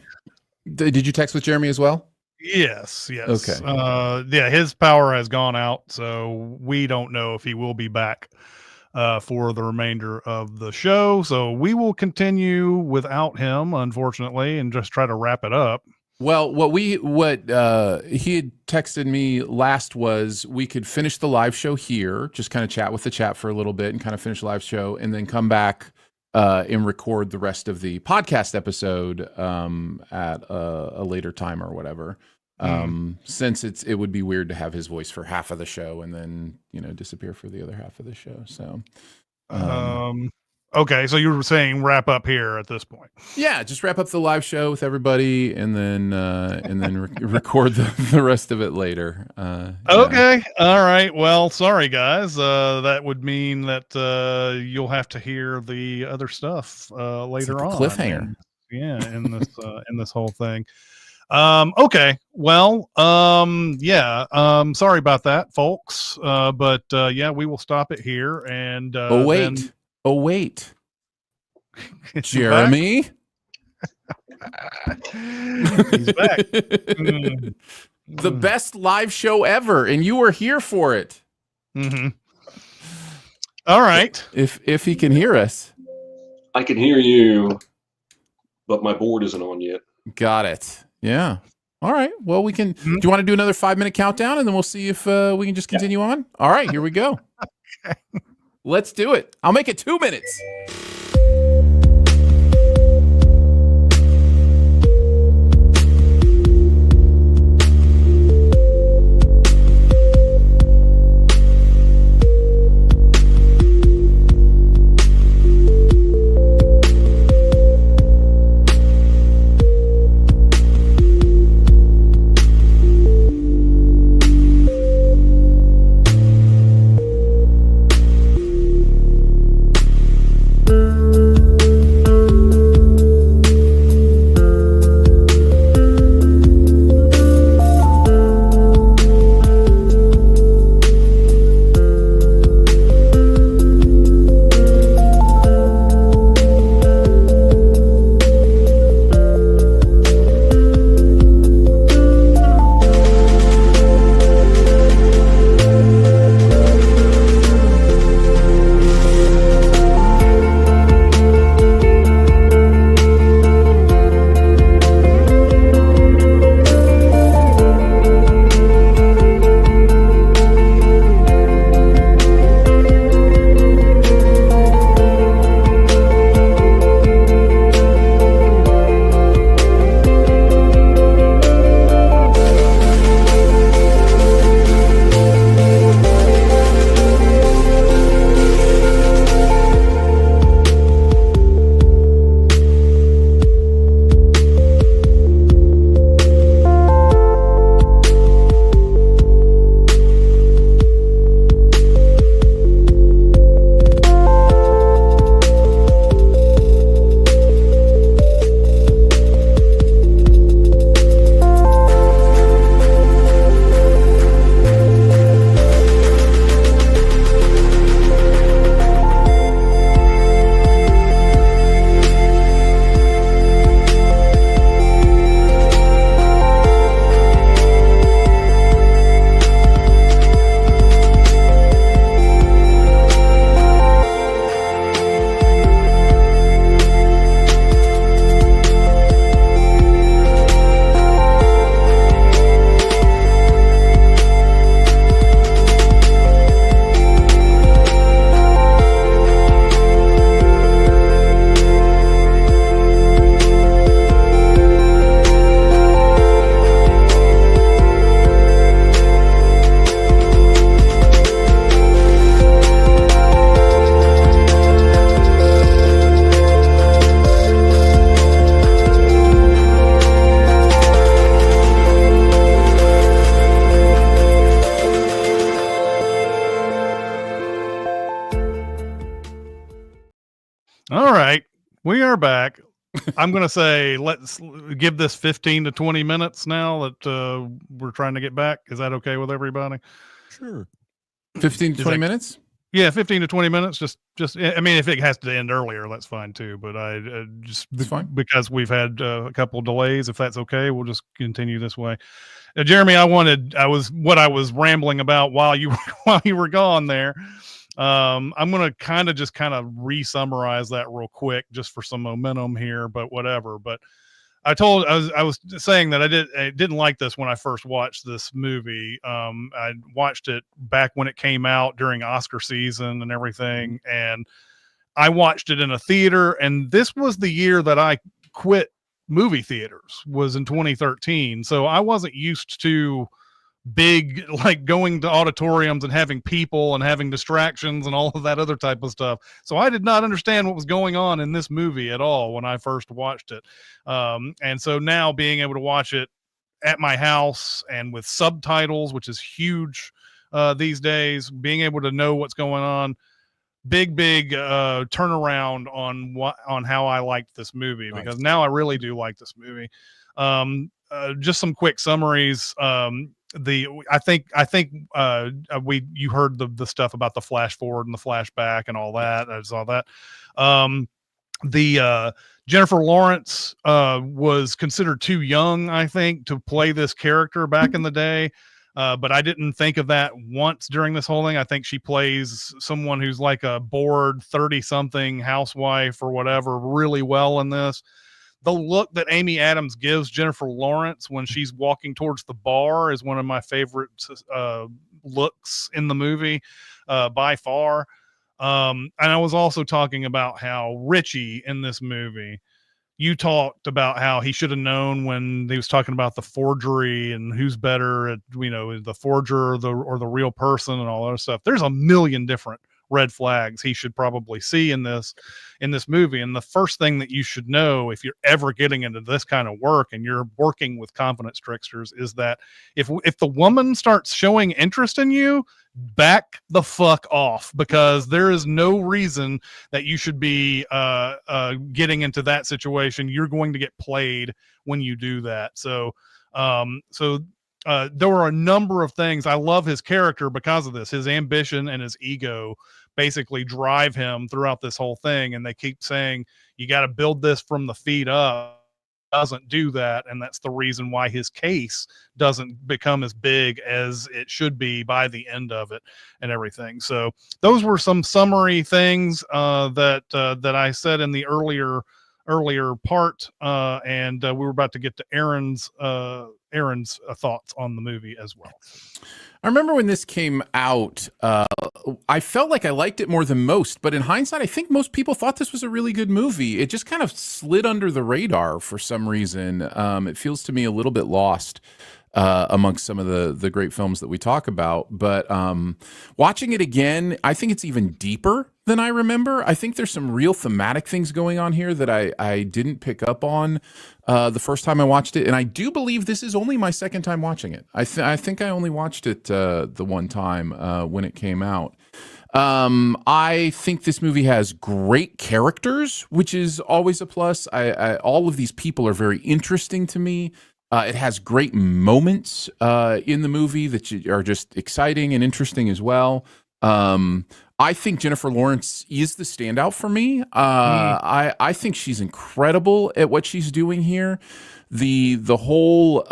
Did you text with Jeremy as well? Yes. Okay. Yeah, his power has gone out, so we don't know if he will be back for the remainder of the show. So we will continue without him, unfortunately, and just try to wrap it up. Well, what he had texted me last was we could finish the live show here, just kind of chat with the chat for a little bit and kind of finish the live show, and then come back and record the rest of the podcast episode at a later time or whatever. Since it would be weird to have his voice for half of the show and then disappear for the other half of the show. So, okay, so you were saying wrap up here at this point. Yeah, just wrap up the live show with everybody, and then record the rest of it later. Okay, all right. Well, sorry guys. That would mean that you'll have to hear the other stuff later on. Cliffhanger. In this whole thing. Okay. Well, sorry about that, folks. But we will stop it here. And Oh wait, Jeremy. He's back. The best live show ever, and you were here for it. Mm-hmm. All right. If he can hear us, I can hear you, but my board isn't on yet. Got it. Yeah. All right. Well, we can. Do you want to do another 5-minute countdown, and then we'll see if we can just continue on? All right. Here we go. Okay. Let's do it. I'll make it 2 minutes. All right, we are back. I'm going to say let's give this 15 to 20 minutes now that we're trying to get back. Is that okay with everybody? Sure. 15 to 20 minutes? Yeah, 15 to 20 minutes. I mean, if it has to end earlier, that's fine too. But That's fine. because we've had a couple delays, if that's okay, we'll just continue this way. Jeremy, I was rambling about while you while you were gone there. I'm gonna kind of re-summarize that real quick just for some momentum here, but whatever. But I was saying that I didn't like this when I first watched this movie. I watched it back when it came out during Oscar season and everything, and I watched it in a theater. And this was the year that I quit movie theaters, was in 2013. So I wasn't used to big, like going to auditoriums and having people and having distractions and all of that other type of stuff. So I did not understand what was going on in this movie at all when I first watched it. And so now being able to watch it at my house and with subtitles, which is huge these days, being able to know what's going on, big turnaround on how I liked this movie, Nice. because now I really do like this movie. Just some quick summaries. I think you heard the stuff about the flash forward and the flashback and all that. I saw that. The Jennifer Lawrence was considered too young, I think, to play this character back in the day. But I didn't think of that once during this whole thing. I think she plays someone who's like a bored 30-something housewife or whatever really well in this. The look that Amy Adams gives Jennifer Lawrence when she's walking towards the bar is one of my favorite looks in the movie by far. And I was also talking about how Richie in this movie, you talked about how he should have known when he was talking about the forgery and who's better at, the forger or the real person and all that stuff. There's a million different red flags he should probably see in this movie. And the first thing that you should know if you're ever getting into this kind of work and you're working with confidence tricksters is that if the woman starts showing interest in you, back the fuck off, because there is no reason that you should be getting into that situation. You're going to get played when you do that. So there were a number of things. I love his character because of this. His ambition and his ego basically drive him throughout this whole thing. And they keep saying, you got to build this from the feet up. Doesn't do that, and that's the reason why his case doesn't become as big as it should be by the end of it and everything. So those were some summary things that I said in the earlier part, and we were about to get to Aaron's thoughts on the movie as well. I remember when this came out, I felt like I liked it more than most, but in hindsight, I think most people thought this was a really good movie. It just kind of slid under the radar for some reason. It feels to me a little bit lost amongst some of the great films that we talk about. But watching it again, I think it's even deeper than I remember. I think there's some real thematic things going on here that I didn't pick up on the first time I watched it. And I do believe this is only my second time watching it. I think I only watched it the one time when it came out. I think this movie has great characters, which is always a plus. All of these people are very interesting to me. It has great moments in the movie that are just exciting and interesting as well. I think Jennifer Lawrence is the standout for me. I think she's incredible at what she's doing here. The whole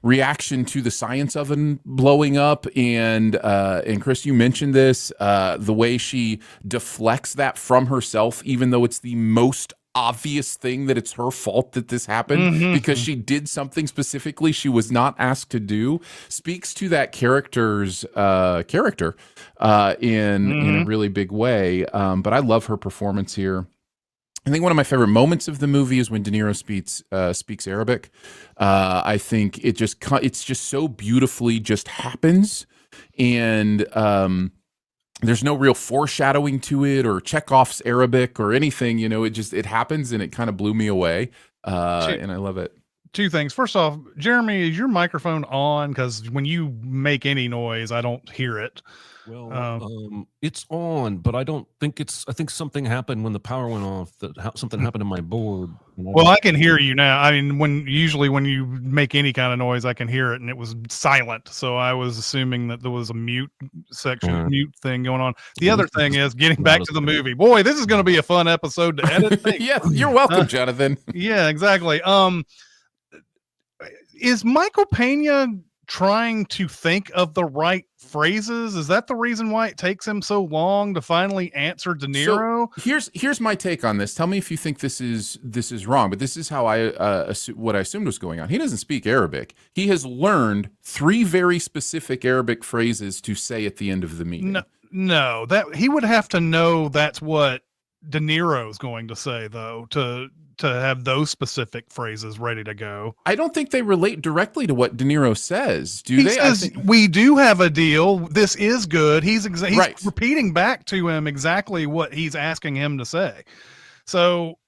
reaction to the science oven blowing up, and Chris, you mentioned this, the way she deflects that from herself, even though it's the most obvious thing that it's her fault that this happened because she did something specifically she was not asked to do, speaks to that character's character in a really big way. But I love her performance here. I think one of my favorite moments of the movie is when De Niro speaks Arabic. I think it's just so beautifully just happens, and there's no real foreshadowing to it or Chekhov's Arabic or anything. It happens, and it kind of blew me away, and I love it. Two things. First off, Jeremy, is your microphone on? Because when you make any noise, I don't hear it. Well, it's on, but I don't think I think something happened when the power went off. Something happened to my board. Well, I can hear you now. I mean, usually when you make any kind of noise, I can hear it, and it was silent. So I was assuming that there was a mute section, mute thing going on. The other thing is getting back to the movie. Boy, this is going to be a fun episode to edit. Yeah, you're welcome, Jonathan. Yeah, exactly. Is Michael Pena trying to think of the right phrases? Is that the reason why it takes him so long to finally answer De Niro? So here's my take on this. Tell me if you think this is wrong, but this is how I what I assumed was going on. He doesn't speak Arabic. He has learned 3 very specific Arabic phrases to say at the end of the meeting. No, that he would have to know that's what De Niro's going to say, though, to have those specific phrases ready to go. I don't think they relate directly to what De Niro says. Do he they? Says, we do have a deal. This is good. He's right. repeating back to him exactly what he's asking him to say. So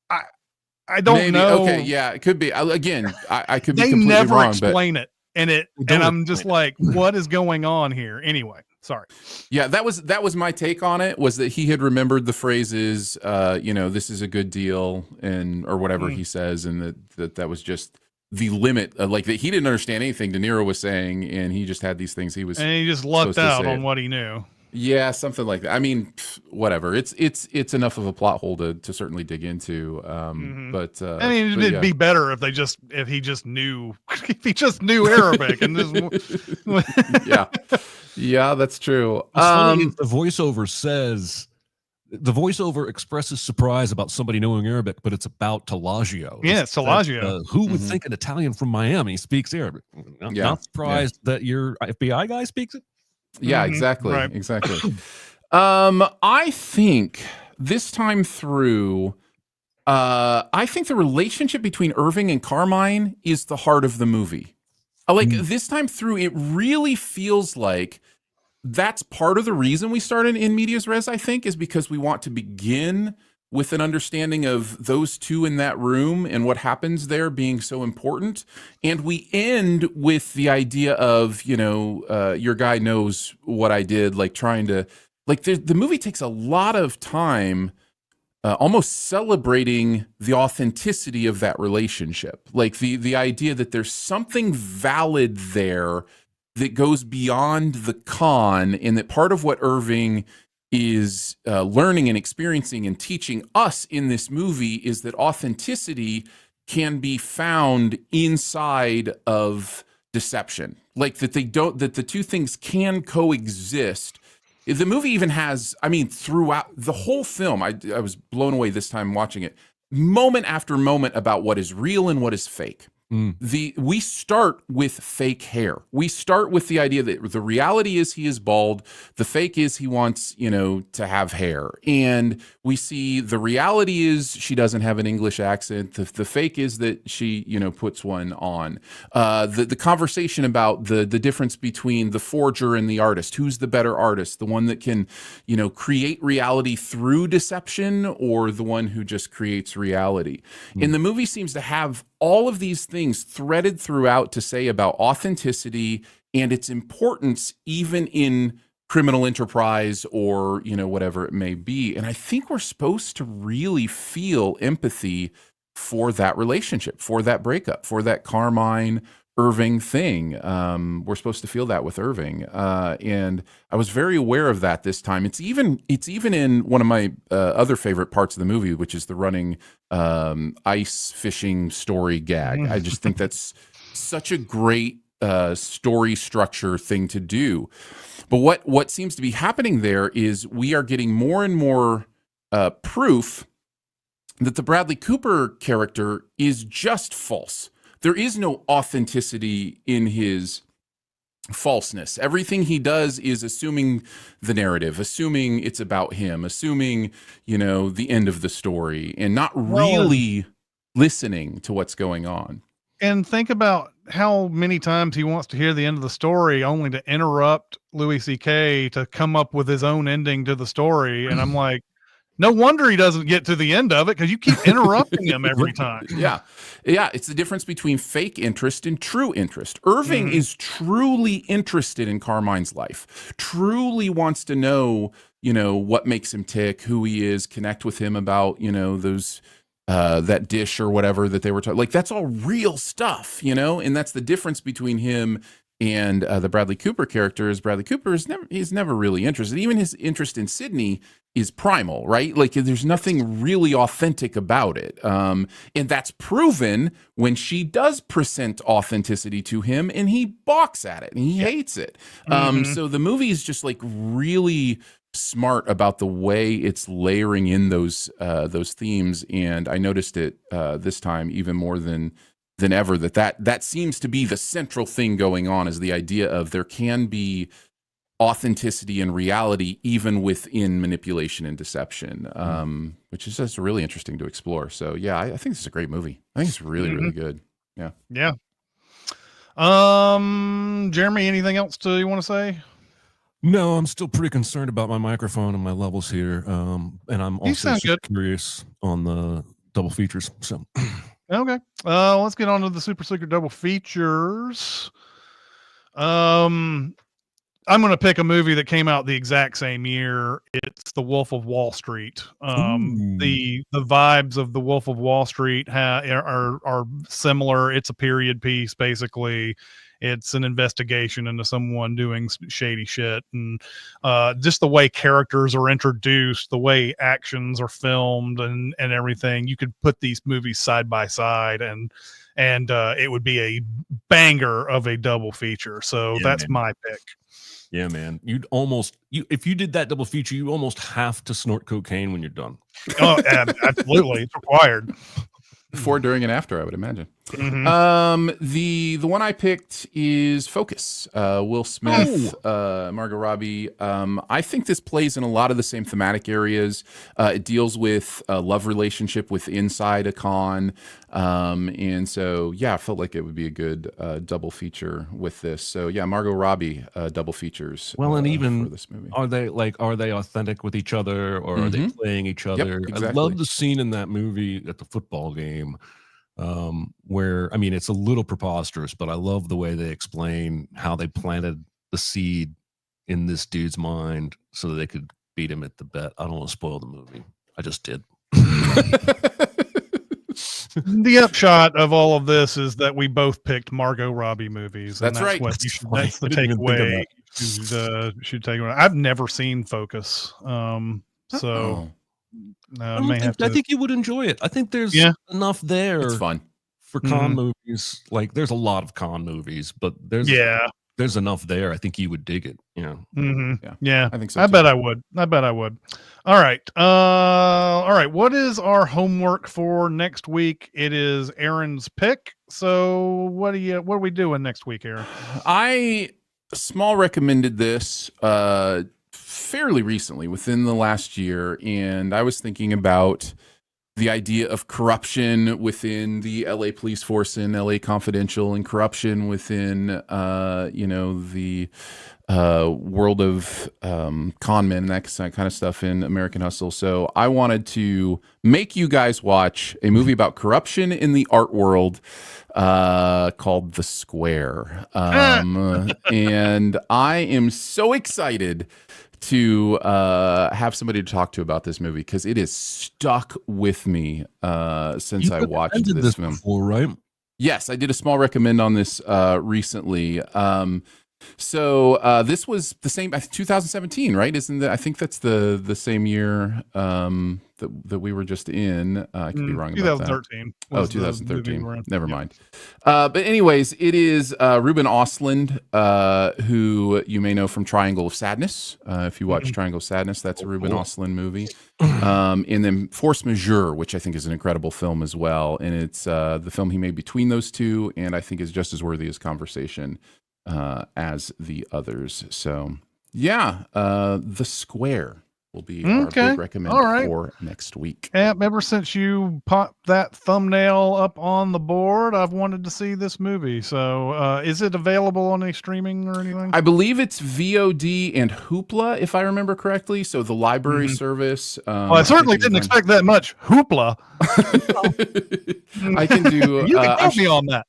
I don't know. Okay, yeah, it could be. Again, I could be they completely never wrong, explain it, and I'm just like, what is going on here? Anyway. Sorry. Yeah, that was my take on it, was that he had remembered the phrases, this is a good deal, or whatever he says, and that was just the limit. Like that he didn't understand anything De Niro was saying, and he just had these things he just lucked out on what he knew. Yeah, something like that. I mean, whatever. It's enough of a plot hole to certainly dig into. But I mean, it'd be better if he just knew Arabic and just yeah, that's true. The voiceover expresses surprise about somebody knowing Arabic, but it's about Tellagio. Yeah, it's Tellagio. Who would think an Italian from Miami speaks Arabic? Not surprised that your FBI guy speaks it. Yeah, exactly. Right. Exactly. I think this time through, I think the relationship between Irving and Carmine is the heart of the movie. This time through, it really feels like that's part of the reason we started in medias res, I think, is because we want to begin with an understanding of those two in that room and what happens there being so important. And we end with the idea of, your guy knows what I did, trying to, the movie takes a lot of time almost celebrating the authenticity of that relationship. The idea that there's something valid there that goes beyond the con, and that part of what Irving is learning and experiencing and teaching us in this movie is that authenticity can be found inside of deception. That the two things can coexist. The movie even has, throughout the whole film, I was blown away this time watching it, moment after moment about what is real and what is fake. We start with fake hair. We start with the idea that the reality is he is bald. The fake is he wants, to have hair. And we see the reality is she doesn't have an English accent. The fake is that she, puts one on. The conversation about the difference between the forger and the artist. Who's the better artist? The one that can, create reality through deception, or the one who just creates reality? And the movie seems to have all of these things threaded throughout to say about authenticity and its importance, even in criminal enterprise or, whatever it may be. And I think we're supposed to really feel empathy for that relationship, for that breakup, for that Carmine Irving thing. We're supposed to feel that with Irving. And I was very aware of that this time. It's even in one of my other favorite parts of the movie, which is the running ice fishing story gag. I just think that's such a great story structure thing to do. But what seems to be happening there is we are getting more and more proof that the Bradley Cooper character is just false. There is no authenticity in his falseness. Everything he does is assuming the narrative, assuming it's about him, assuming, the end of the story, and not really listening to what's going on. And think about how many times he wants to hear the end of the story only to interrupt Louis C.K. to come up with his own ending to the story. And I'm like, no wonder he doesn't get to the end of it, because you keep interrupting him every time. Yeah. It's the difference between fake interest and true interest. Irving is truly interested in Carmine's life, truly wants to know, what makes him tick, who he is, connect with him about, those that dish or whatever that they were talking. Like that's all real stuff, and that's the difference between him and the Bradley Cooper character. Is Bradley Cooper he's never really interested. Even his interest in Sydney is primal, right? Like there's nothing really authentic about it, and that's proven when she does present authenticity to him, and he balks at it and he hates it. So the movie is just like really smart about the way it's layering in those themes, and I noticed it this time even more than ever that seems to be the central thing going on, is the idea of there can be authenticity and reality even within manipulation and deception, which is just really interesting to explore. So yeah, I think this is a great movie. I think it's really really good. Yeah. Jeremy, anything else you want to say? No, I'm still pretty concerned about my microphone and my levels here. And I'm also curious on the double features. So okay. Let's get on to the super secret double features. I'm going to pick a movie that came out the exact same year. It's The Wolf of Wall Street. The vibes of The Wolf of Wall Street are similar. It's a period piece, basically. It's an investigation into someone doing shady shit, and just the way characters are introduced, the way actions are filmed, and everything. You could put these movies side by side, and it would be a banger of a double feature. So that's my pick. Yeah, man. If you did that double feature, you almost have to snort cocaine when you're done. Oh, absolutely. It's required. Before, during, and after, I would imagine. The one I picked is Focus. Will Smith, Margot Robbie. I think this plays in a lot of the same thematic areas. It deals with a love relationship with inside a con. And so, yeah, I felt like it would be a good double feature with this. So, yeah, Margot Robbie double features. Well, and even for this movie. are they authentic with each other, or are they playing each other? Yep, exactly. I love the scene in that movie at the football game where, I mean, it's a little preposterous, but I love the way they explain how they planted the seed in this dude's mind so that they could beat him at the bet. I don't want to spoil the movie. I just did. The upshot of all of this is that we both picked Margot Robbie movies. That's right. That's the takeaway. Should take away. I've never seen Focus, so I think you would enjoy it. I think there's enough there. It's fun for con movies. Like there's a lot of con movies, but there's enough there. I think you would dig it. Yeah. I think so. I bet I would. All right. What is our homework for next week? It is Aaron's pick. So what are we doing next week, Aaron? I small recommended this fairly recently, within the last year, and I was thinking about the idea of corruption within the LA police force and LA Confidential, and corruption within the world of con men and that kind of stuff in American Hustle. So I wanted to make you guys watch a movie about corruption in the art world called The Square. And I am so excited to have somebody to talk to about this movie, because it has stuck with me since I watched this film. Before, right? Yes, I did a small recommend on this recently. So this was the same 2017, right? Isn't that? I think that's the same year that we were just in. I could be wrong about that. 2013. Oh, 2013. Never mind. But anyways, it is Ruben Östlund, who you may know from Triangle of Sadness. If you watch Triangle of Sadness, that's a Ruben Östlund movie. And then Force Majeure, which I think is an incredible film as well. And it's the film he made between those two, and I think is just as worthy as conversation as the others. So yeah, The Square will be our big recommend for next week. Ever since you popped that thumbnail up on the board, I've wanted to see this movie. So is it available on any streaming or anything? I believe it's VOD and Hoopla, if I remember correctly. So the library service. Well, I certainly didn't expect that much Hoopla. I can do. You can help me on that.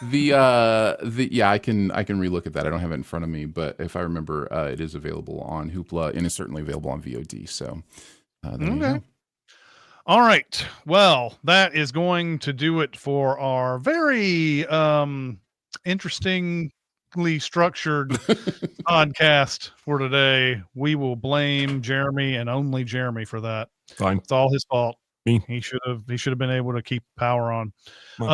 I can relook at that. I don't have it in front of me, but if I remember, it is available on Hoopla, and it's certainly available on VOD. So there you go. All right. Well, that is going to do it for our very interestingly structured podcast for today. We will blame Jeremy and only Jeremy for that. Fine. It's all his fault. Me. He should have been able to keep power on. My bad.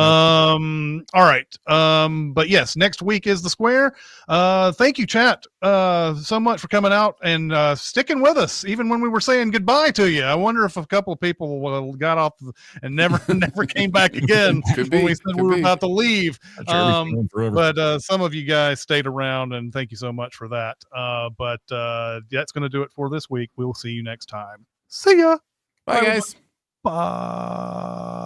All right. But yes, next week is the square. Thank you, chat, so much for coming out and sticking with us even when we were saying goodbye to you. I wonder if a couple of people got off and never came back again when we said we were about to leave. Jeremy's gone forever. But some of you guys stayed around, and thank you so much for that. But that's going to do it for this week. We'll see you next time. See ya. Bye, guys. Bye.